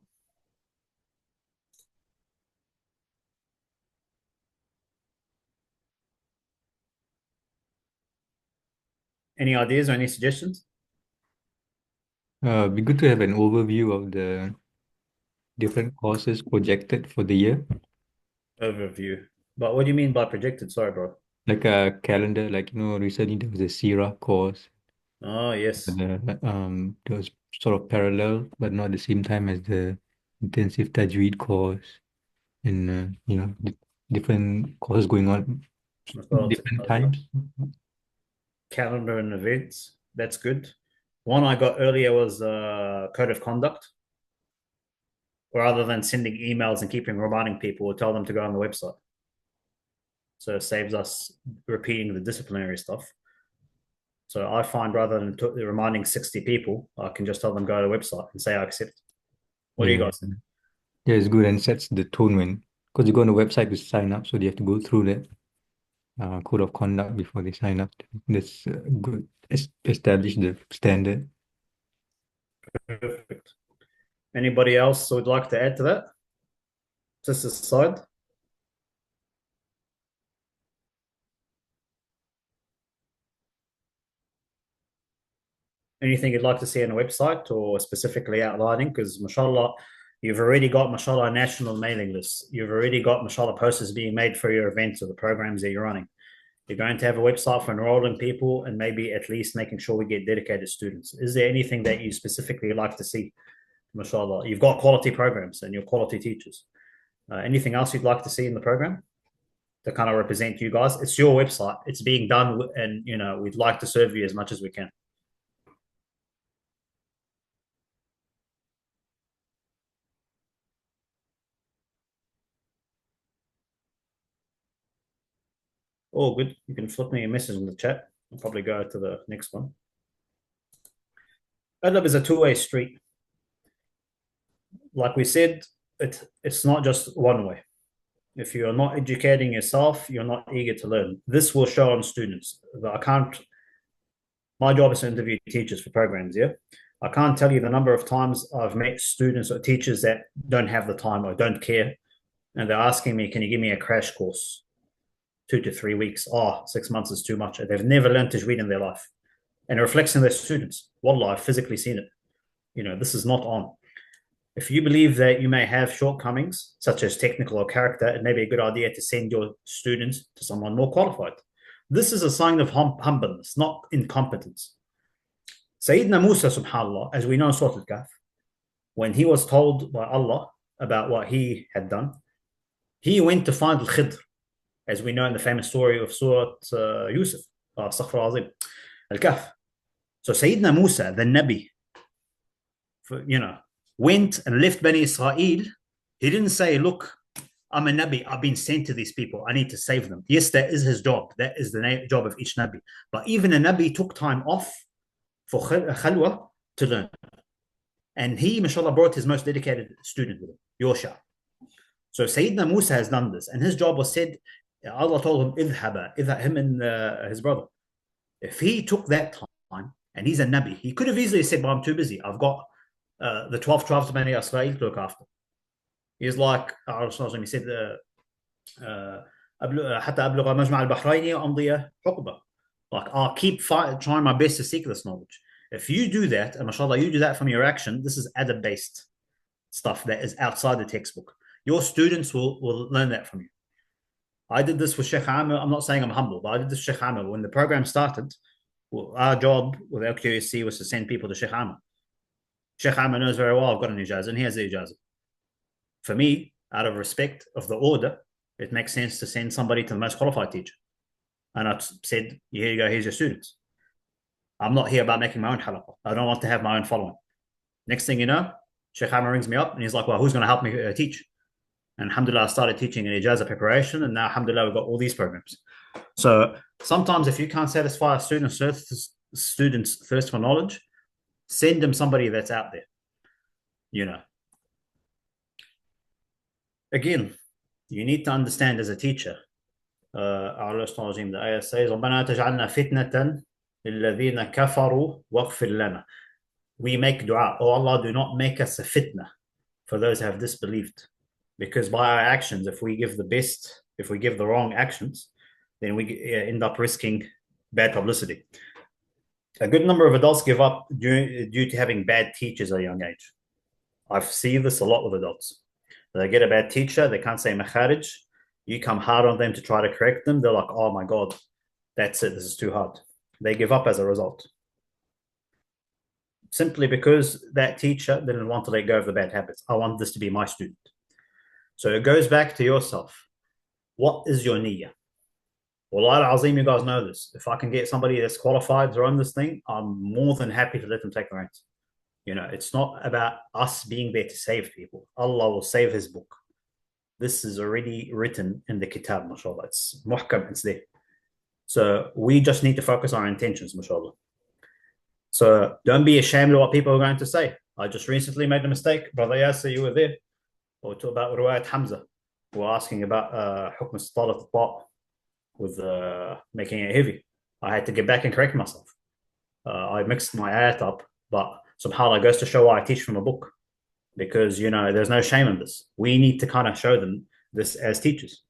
Any ideas or any suggestions? Be good to have an overview of the different courses projected for the year. Overview. But what do you mean by projected? Sorry, bro. Like a calendar, like, recently there was a Sira course. Oh, yes. There was sort of parallel, but not at the same time as the intensive Tajweed course. And, different courses going on different times. Calendar and events. That's good. One I got earlier was code of conduct. Rather than sending emails and keeping reminding people, we'll tell them to go on the website. So it saves us repeating the disciplinary stuff. So I find rather than reminding 60 people, I can just tell them go to the website and say I accept. What do you guys think? Yeah, it's good and sets the tone because you go on the website to sign up, so they have to go through that code of conduct before they sign up. That's good. Establish the standard. Perfect. Anybody else would like to add to that? Just aside. Anything you'd like to see on a website or specifically outlining? Because mashallah, you've already got mashallah national mailing lists. You've already got mashallah posters being made for your events or the programs that you're running. You're going to have a website for enrolling people and maybe at least making sure we get dedicated students. Is there anything that you specifically like to see? Mashallah, you've got quality programs and you're quality teachers. Anything else you'd like to see in the program to kind of represent you guys? It's your website. It's being done, and we'd like to serve you as much as we can. Oh, good. You can flip me a message in the chat. I'll probably go to the next one. Adab is a two-way street. Like we said, it's not just one way. If you're not educating yourself, you're not eager to learn. This will show on students. My job is to interview teachers for programs, yeah? I can't tell you the number of times I've met students or teachers that don't have the time or don't care. And they're asking me, can you give me a crash course? 2 to 3 weeks. 6 months is too much. They've never learned to read in their life. And it reflects in their students. Wallah, I've physically seen it. This is not on. If you believe that you may have shortcomings, such as technical or character, it may be a good idea to send your students to someone more qualified. This is a sign of humbleness, not incompetence. Sayyidina Musa, subhanAllah, as we know in Surah Al-Kahf, when he was told by Allah about what he had done, he went to find Al-Khidr, as we know in the famous story of Surah Yusuf, Al-Kahf. So Sayyidina Musa, the Nabi, went and left Bani Israel. He didn't say, look, I'm a Nabi, I've been sent to these people, I need to save them. Yes, that is his job. That is the job of each Nabi. But even a Nabi took time off for khalwa to learn. And he, mashallah, brought his most dedicated student with him, Yosha. So Sayyidina Musa has done this. And his job was said, Allah told him, him and his brother. If he took that time, and he's a Nabi, he could have easily said, well, I'm too busy. I've got the 12 tribes of Bani Israel to look after. He's like, he said, like, I'll keep trying my best to seek this knowledge. If you do that, and mashallah, you do that from your action, this is adab-based stuff that is outside the textbook. Your students will learn that from you. I did this with Sheikh Amir. I'm not saying I'm humble, but I did this with Sheikh Amir. When the program started, our job with OQSC was to send people to Sheikh Amir. Sheikh Amr knows very well I've got an ijazah and he has the ijazah. For me, out of respect of the order, it makes sense to send somebody to the most qualified teacher. And I've said, here you go, here's your students. I'm not here about making my own halaqah. I don't want to have my own following. Next thing you know, Sheikh Amr rings me up and he's like, well, who's going to help me teach? And alhamdulillah, I started teaching in ijazah preparation, and now alhamdulillah, we've got all these programs. So sometimes if you can't satisfy a student's thirst for knowledge, send them somebody that's out there, you know. Again, you need to understand as a teacher, the ayah says, رَبَّنَا تَجْعَلْنَا فِتْنَةً لِلَّذِينَ كَفَرُوا وَاغْفِرْ لَنَا. We make dua, oh Allah, do not make us a fitna for those who have disbelieved. Because by our actions, if we give the wrong actions, then we end up risking bad publicity. A good number of adults give up due to having bad teachers at a young age. I've seen this a lot with adults. They get a bad teacher, they can't say makharij. You come hard on them to try to correct them. They're like, oh my God, that's it, this is too hard. They give up as a result. Simply because that teacher didn't want to let go of the bad habits. I want this to be my student. So it goes back to yourself. What is your niyyah? Wallahi al-azim, you guys know this. If I can get somebody that's qualified to run this thing, I'm more than happy to let them take the reins. You know, it's not about us being there to save people. Allah will save his book. This is already written in the kitab, mashallah. It's muhkam, it's there. So we just need to focus on our intentions, mashallah. So don't be ashamed of what people are going to say. I just recently made a mistake. Brother Yasser, you were there. Or talk about Ruwayat Hamza. We're asking about Hukm Salat al-Ta' with making it heavy. I had to get back and correct myself. I mixed my ayat up, but subhanAllah goes to show why I teach from a book. Because, you know, there's no shame in this. We need to kind of show them this as teachers.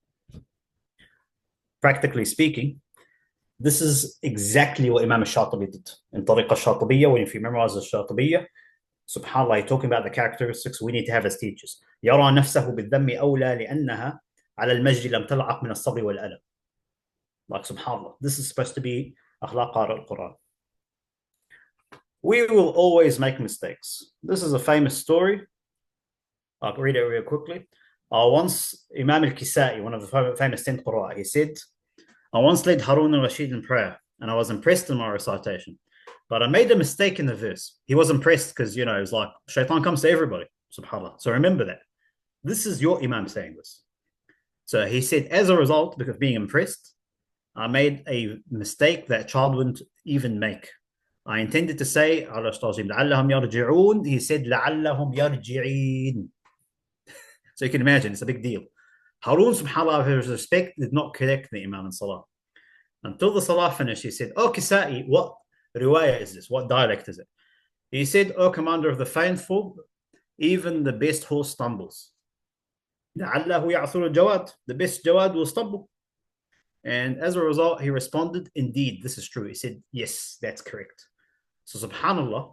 Practically speaking, this is exactly what Imam al-Shatibi did. In Tariq al-Shatibiyya, if you memorize al-Shatibiyya, subhanAllah, you're talking about the characteristics we need to have as teachers. يرى نفسه بالذم أولى لأنها على المجد لم تلعق من الصبر والألم. Like subhanAllah, this is supposed to be akhlaq al-Quran. We will always make mistakes. This is a famous story. I'll read it real quickly. Once Imam al-Kisai, one of the famous 10th Qur'an, he said, I once led Harun al-Rashid in prayer and I was impressed in my recitation. But I made a mistake in the verse. He was impressed because, you know, it was like, shaitan comes to everybody, subhanAllah. So remember that. This is your imam saying this. So he said, as a result, because of being impressed, I made a mistake that child wouldn't even make. I intended to say, لَعَلَّهُمْ يَرْجِعُونَ. He said, لَعَلَّهُمْ يَرْجِعِينَ. So you can imagine, it's a big deal. Harun, subhanAllah, of his respect, did not correct the imam in salah. Until the salah finished, he said, oh, Kisai, what riwayah is this? What dialect is it? He said, oh, commander of the faithful, even the best horse stumbles. لَعَلَّهُ يَعْثُرُ الْجَوَادِ. The best jawad will stumble. And as a result, he responded, indeed, this is true. He said, yes, that's correct. So subhanAllah,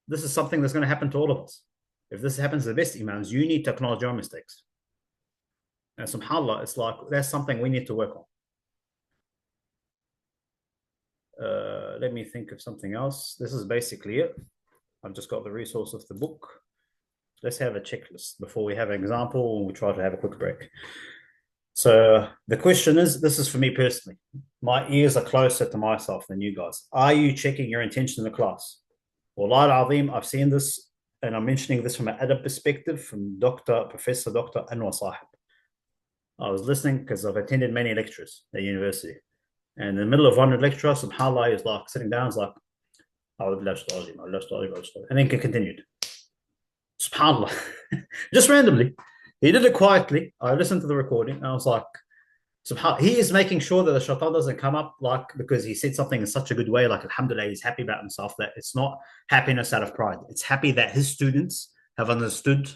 this is something that's going to happen to all of us. If this happens to the best imams, you need to acknowledge your mistakes. And subhanAllah, it's like, that's something we need to work on. Let me think of something else. This is basically it. I've just got the resource of the book. Let's have a checklist before we have an example and we try to have a quick break. So the question is, this is for me personally. My ears are closer to myself than you guys. Are you checking your intention in the class? Wallahi al-azim, I've seen this, and I'm mentioning this from an adab perspective from Professor Dr. Anwar Sahib. I was listening because I've attended many lectures at university. And in the middle of one lecture, subhanAllah, is like sitting down, it's like, and then he continued. SubhanAllah. Just randomly. He did it quietly. I listened to the recording and I was like, SubhanAllah. He is making sure that the shaitan doesn't come up like because he said something in such a good way, like alhamdulillah, he's happy about himself, that it's not happiness out of pride. It's happy that his students have understood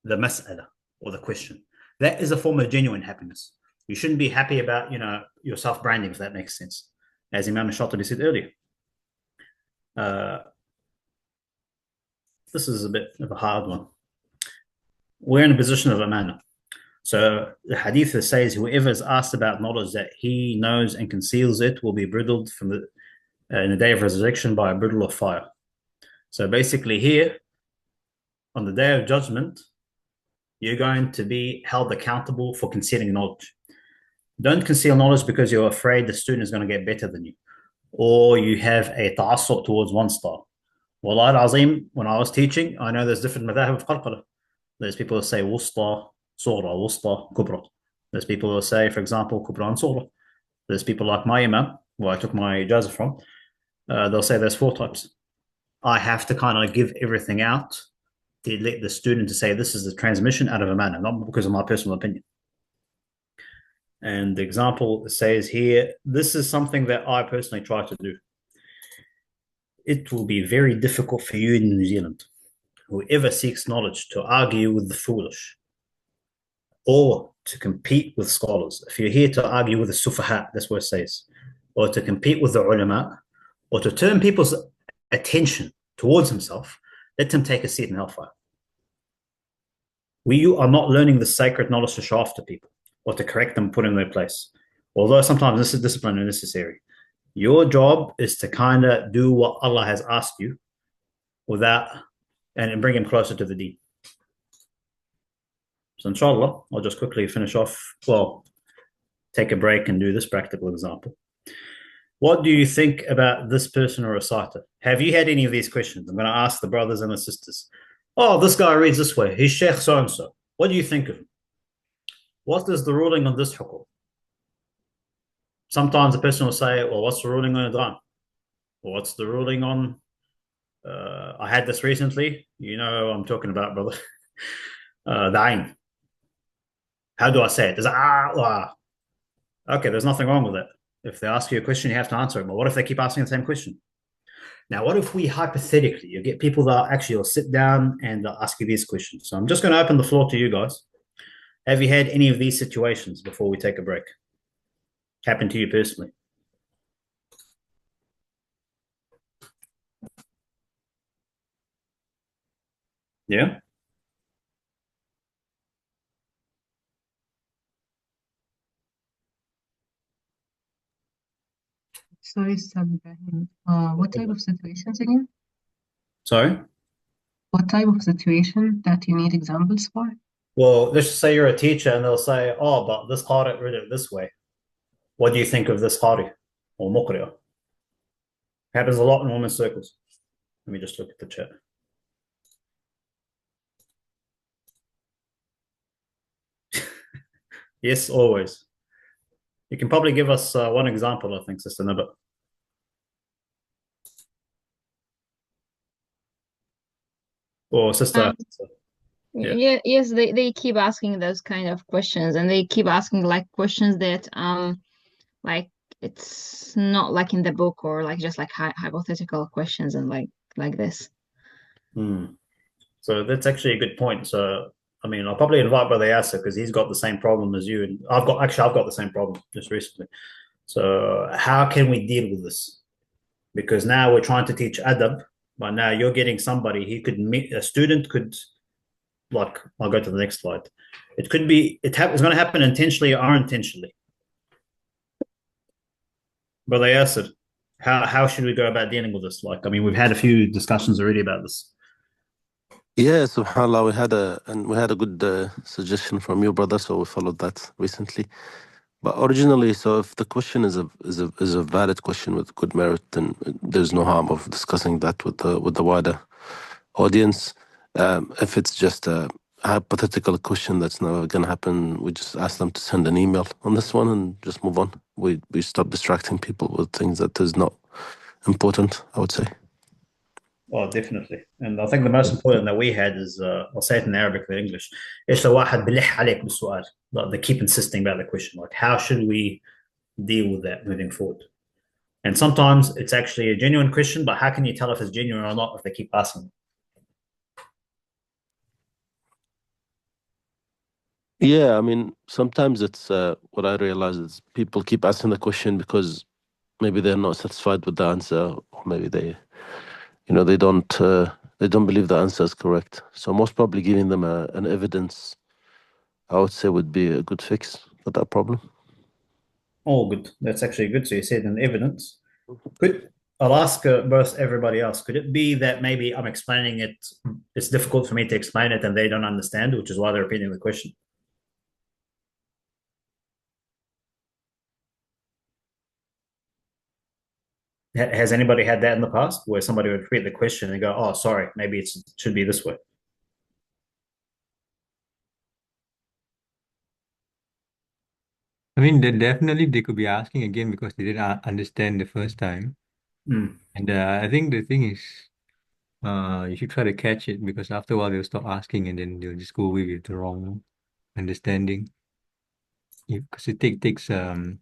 the mas'ala or the question. That is a form of genuine happiness. You shouldn't be happy about, you know, your self-branding, if that makes sense. As Imam al-Shatibi said earlier. This is a bit of a hard one. We're in a position of amana. So the hadith says, whoever is asked about knowledge that he knows and conceals it will be bridled from in the day of resurrection by a bridle of fire. So basically here, on the day of judgment, you're going to be held accountable for concealing knowledge. Don't conceal knowledge because you're afraid the student is going to get better than you, or you have a ta'assub towards one style. Wallah al-Azim, when I was teaching, I know there's different madhahib of qalqala. There's people who say wusta, sughra, wusta, kubra. There's people who say, for example, kubra and sughra. There's people like my imam, who I took my ijazah from, they'll say there's 4 types. I have to kind of give everything out to let the student to say this is the transmission out of a manner, not because of my personal opinion. And the example says here, this is something that I personally try to do. It will be very difficult for you in New Zealand, whoever seeks knowledge, to argue with the foolish or to compete with scholars. If you're here to argue with the sufaha, that's what it says, or to compete with the ulama, or to turn people's attention towards himself, let him take a seat in hellfire. You are not learning the sacred knowledge to show off to people or to correct them, put in their place. Although sometimes this is discipline and necessary. Your job is to kind of do what Allah has asked you without, and bring him closer to the deen. So inshallah, I'll just quickly finish off, take a break and do this practical example. What do you think about this person or reciter? Have you had any of these questions? I'm going to ask the brothers and the sisters. Oh, this guy reads this way. He's Sheikh so-and-so. What do you think of him? What is the ruling on this hukum? Sometimes a person will say, well, what's the ruling on Adhan? Or what's the ruling on... I had this recently. You know what I'm talking about, brother. The Ain. How do I say it? Is it Okay, there's nothing wrong with it. If they ask you a question, you have to answer it. But what if they keep asking the same question? Now, what if we hypothetically, you get people that actually will sit down and ask you these questions? So I'm just going to open the floor to you guys. Have you had any of these situations before we take a break? Happen to you personally? Yeah? Sorry, Ustad Ibraheem. What type of situations again? Sorry? What type of situation that you need examples for? Well, let's just say you're a teacher and they'll say, oh, but this qari read it this way. What do you think of this qari or muqri'ah? Happens a lot in women's circles. Let me just look at the chat. Yes, always. You can probably give us one example, I think, Sister Nabit. Or Sister. Yeah. Yes, they keep asking those kind of questions, and they keep asking like questions that like it's not like in the book, or like just like hypothetical questions and like this. So that's actually a good point. So I mean, I'll probably invite Brother Yasser because he's got the same problem as you, and I've got the same problem just recently. So how can we deal with this? Because now we're trying to teach adab, but now you're getting somebody he could meet. A student could, like, I'll go to the next slide. It could be it's going to happen intentionally or unintentionally. Brother Yasser, how should we go about dealing with this? Like, I mean, we've had a few discussions already about this. Yeah, subhanAllah, we had a good suggestion from you, brother, so we followed that recently. But originally, so if the question is a valid question with good merit, then there's no harm of discussing that with the wider audience. If it's just a hypothetical question that's never gonna happen, we just ask them to send an email on this one and just move on. We stop distracting people with things that is not important, I would say. Well, definitely. And I think the most important that we had is, I'll say it in Arabic or English, إيش لو واحد بلح عليك بالسؤال. Like, they keep insisting about the question. Like, how should we deal with that moving forward? And sometimes it's actually a genuine question, but how can you tell if it's genuine or not if they keep asking? Yeah, I mean, sometimes it's what I realize is people keep asking the question because maybe they're not satisfied with the answer, or maybe they don't believe the answer is correct. So most probably giving them an evidence, I would say, would be a good fix for that problem. Oh, good. That's actually good. So you said an evidence. I'll ask both everybody else. Could it be that maybe I'm explaining it, it's difficult for me to explain it and they don't understand, which is why they're repeating the question? Has anybody had that in the past where somebody would repeat the question and go, oh, sorry, maybe it should be this way? I mean, definitely they could be asking again because they didn't understand the first time. Mm. And I think the thing is, you should try to catch it because after a while they'll stop asking and then they'll just go away with the wrong understanding. Because it takes you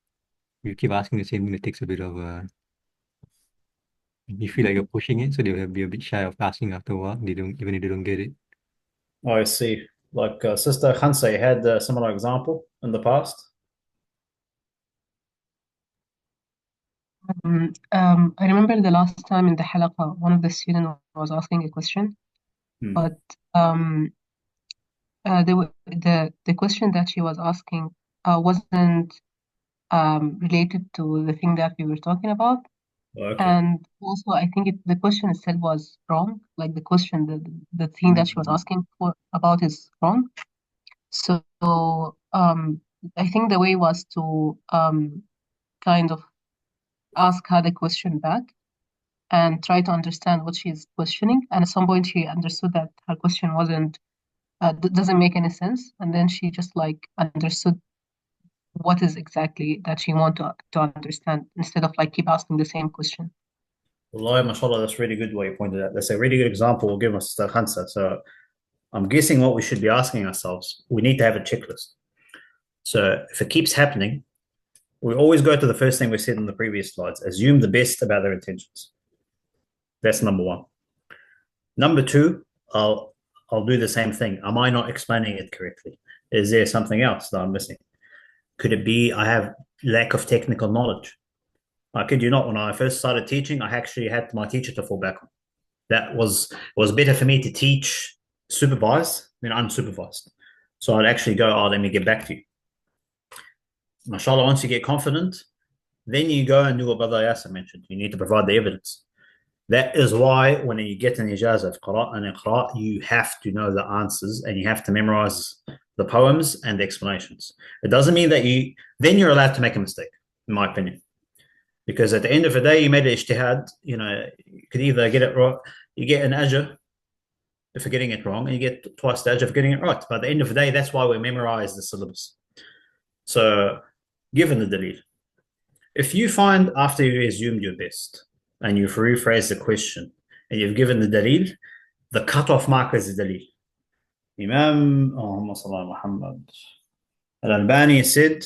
keep asking the same thing, it takes a bit of you feel like you're pushing it, so they'll be a bit shy of asking after a while. They don't, even if they don't get it. Oh, I see. Like Sister Khansa had a similar example in the past. I remember the last time in the halaqa, one of the students was asking a question, but the question that she was asking wasn't related to the thing that we were talking about. Okay. And also, I think the question itself was wrong. Like the question, the thing that she was asking about is wrong. So I think the way was to kind of ask her the question back and try to understand what she's questioning. And at some point, she understood that her question wasn't doesn't make any sense, and then she just like understood what is exactly that she want to understand instead of like keep asking the same question. Wallahi, mashallah, that's a really good way you pointed out. That's a really good example we'll give us, Sister Khansa. So I'm guessing what we should be asking ourselves, we need to have a checklist. So if it keeps happening, we always go to the first thing we said in the previous slides, assume the best about their intentions. That's number one. Number two, I'll do the same thing. Am I not explaining it correctly? Is there something else that I'm missing? Could it be I have lack of technical knowledge? I kid you not, when I first started teaching, I actually had my teacher to fall back on. It was better for me to teach supervised than unsupervised. So I'd actually go, oh, let me get back to you. Mashallah, once you get confident, then you go and do what Brother Yasser mentioned. You need to provide the evidence. That is why when you get an ijazah of Qira and Iqra, you have to know the answers and you have to memorize the poems and the explanations. It doesn't mean that then you're allowed to make a mistake, in my opinion. Because at the end of the day, you made an ijtihad, you could either get it right, you get an ajr if you're getting it wrong, and you get twice the ajr for getting it right. But at the end of the day, that's why we memorize the syllabus. So, given the dalil, if you find after you assumed your best and you've rephrased the question and you've given the dalil, the cutoff mark is the dalil. Imam Muhammad Al-Albani said,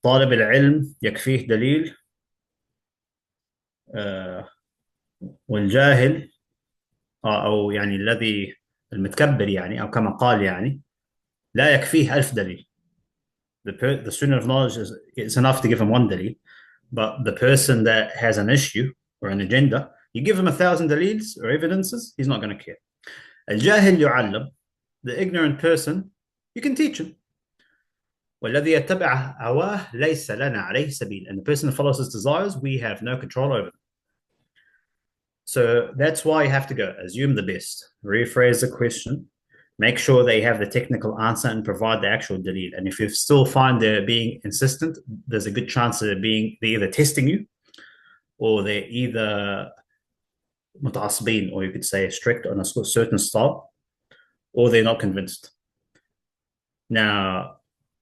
طالب العلم يكفيه دليل والجاهل أو يعني الذي المتكبر يعني أو كما قال يعني لا يكفيه 1000 دليل. The student of knowledge it's enough to give him one dalil, but the person that has an issue or an agenda, you give him 1,000 dalils or evidences, he's not going to care. الجاهل يعلم, the ignorant person, you can teach him. والذي يتبع هواه ليس لنا عليه سبيل, and the person that follows his desires, we have no control over them. So that's why you have to go assume the best, rephrase the question, make sure they have the technical answer and provide the actual dalil. And if you still find they're being insistent, there's a good chance they're either testing you or they're either متعصبين, or you could say strict on a certain style, or they're not convinced. Now,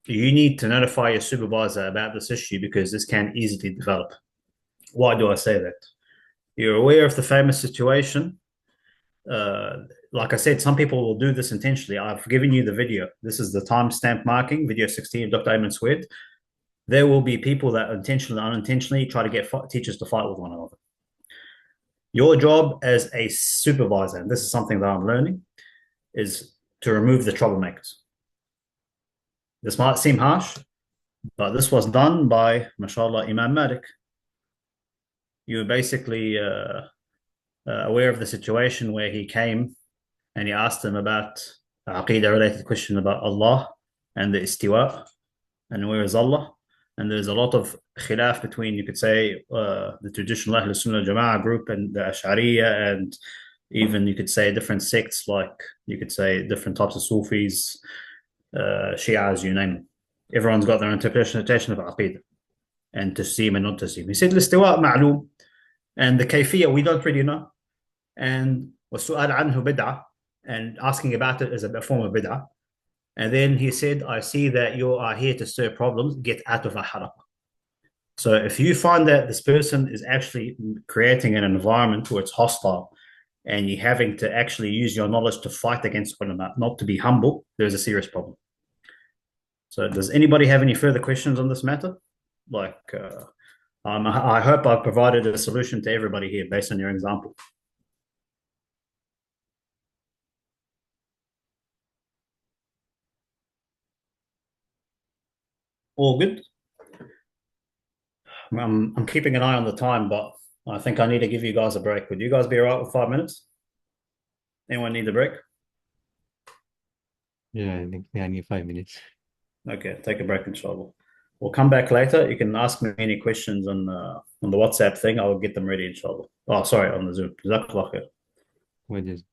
you need to notify your supervisor about this issue because this can easily develop. Why do I say that? You're aware of the famous situation. Like I said, some people will do this intentionally. I've given you the video. This is the timestamp marking, video 16 of Dr. Ayman Swed. There will be people that intentionally or unintentionally try to get teachers to fight with one another. Your job as a supervisor, and this is something that I'm learning, is to remove the troublemakers. This might seem harsh, but this was done by, mashallah, Imam Malik. You were basically aware of the situation where he came and he asked him about an aqidah related question about Allah and the istiwa and where is Allah. And there's a lot of khilaf between, you could say, the traditional Ahl Sunnah Jama'ah group and the Ash'ariyya, and even you could say different sects, like you could say different types of Sufis, Shias, you name it. Everyone's got their interpretation of Aqidah and Taslim and not Taslim. He said, الاستواء معلوم, and the kayfiyya we don't really know. And والسؤال عنه بدعة, and asking about it is a form of bid'ah. And then he said, I see that you are here to stir problems, get out of a halaqah. So if you find that this person is actually creating an environment where it's hostile and you're having to actually use your knowledge to fight against ulama, not to be humble, there's a serious problem. So does anybody have any further questions on this matter? I hope I've provided a solution to everybody here based on your example. All good? I'm keeping an eye on the time, but I think I need to give you guys a break. Would you guys be all right with 5 minutes? Anyone need a break? Yeah, I think I need 5 minutes. Okay, take a break, inshallah. We'll come back later. You can ask me any questions on the WhatsApp thing. I'll get them ready, inshallah. Oh, sorry, on the Zoom. Jazakallah khair. What is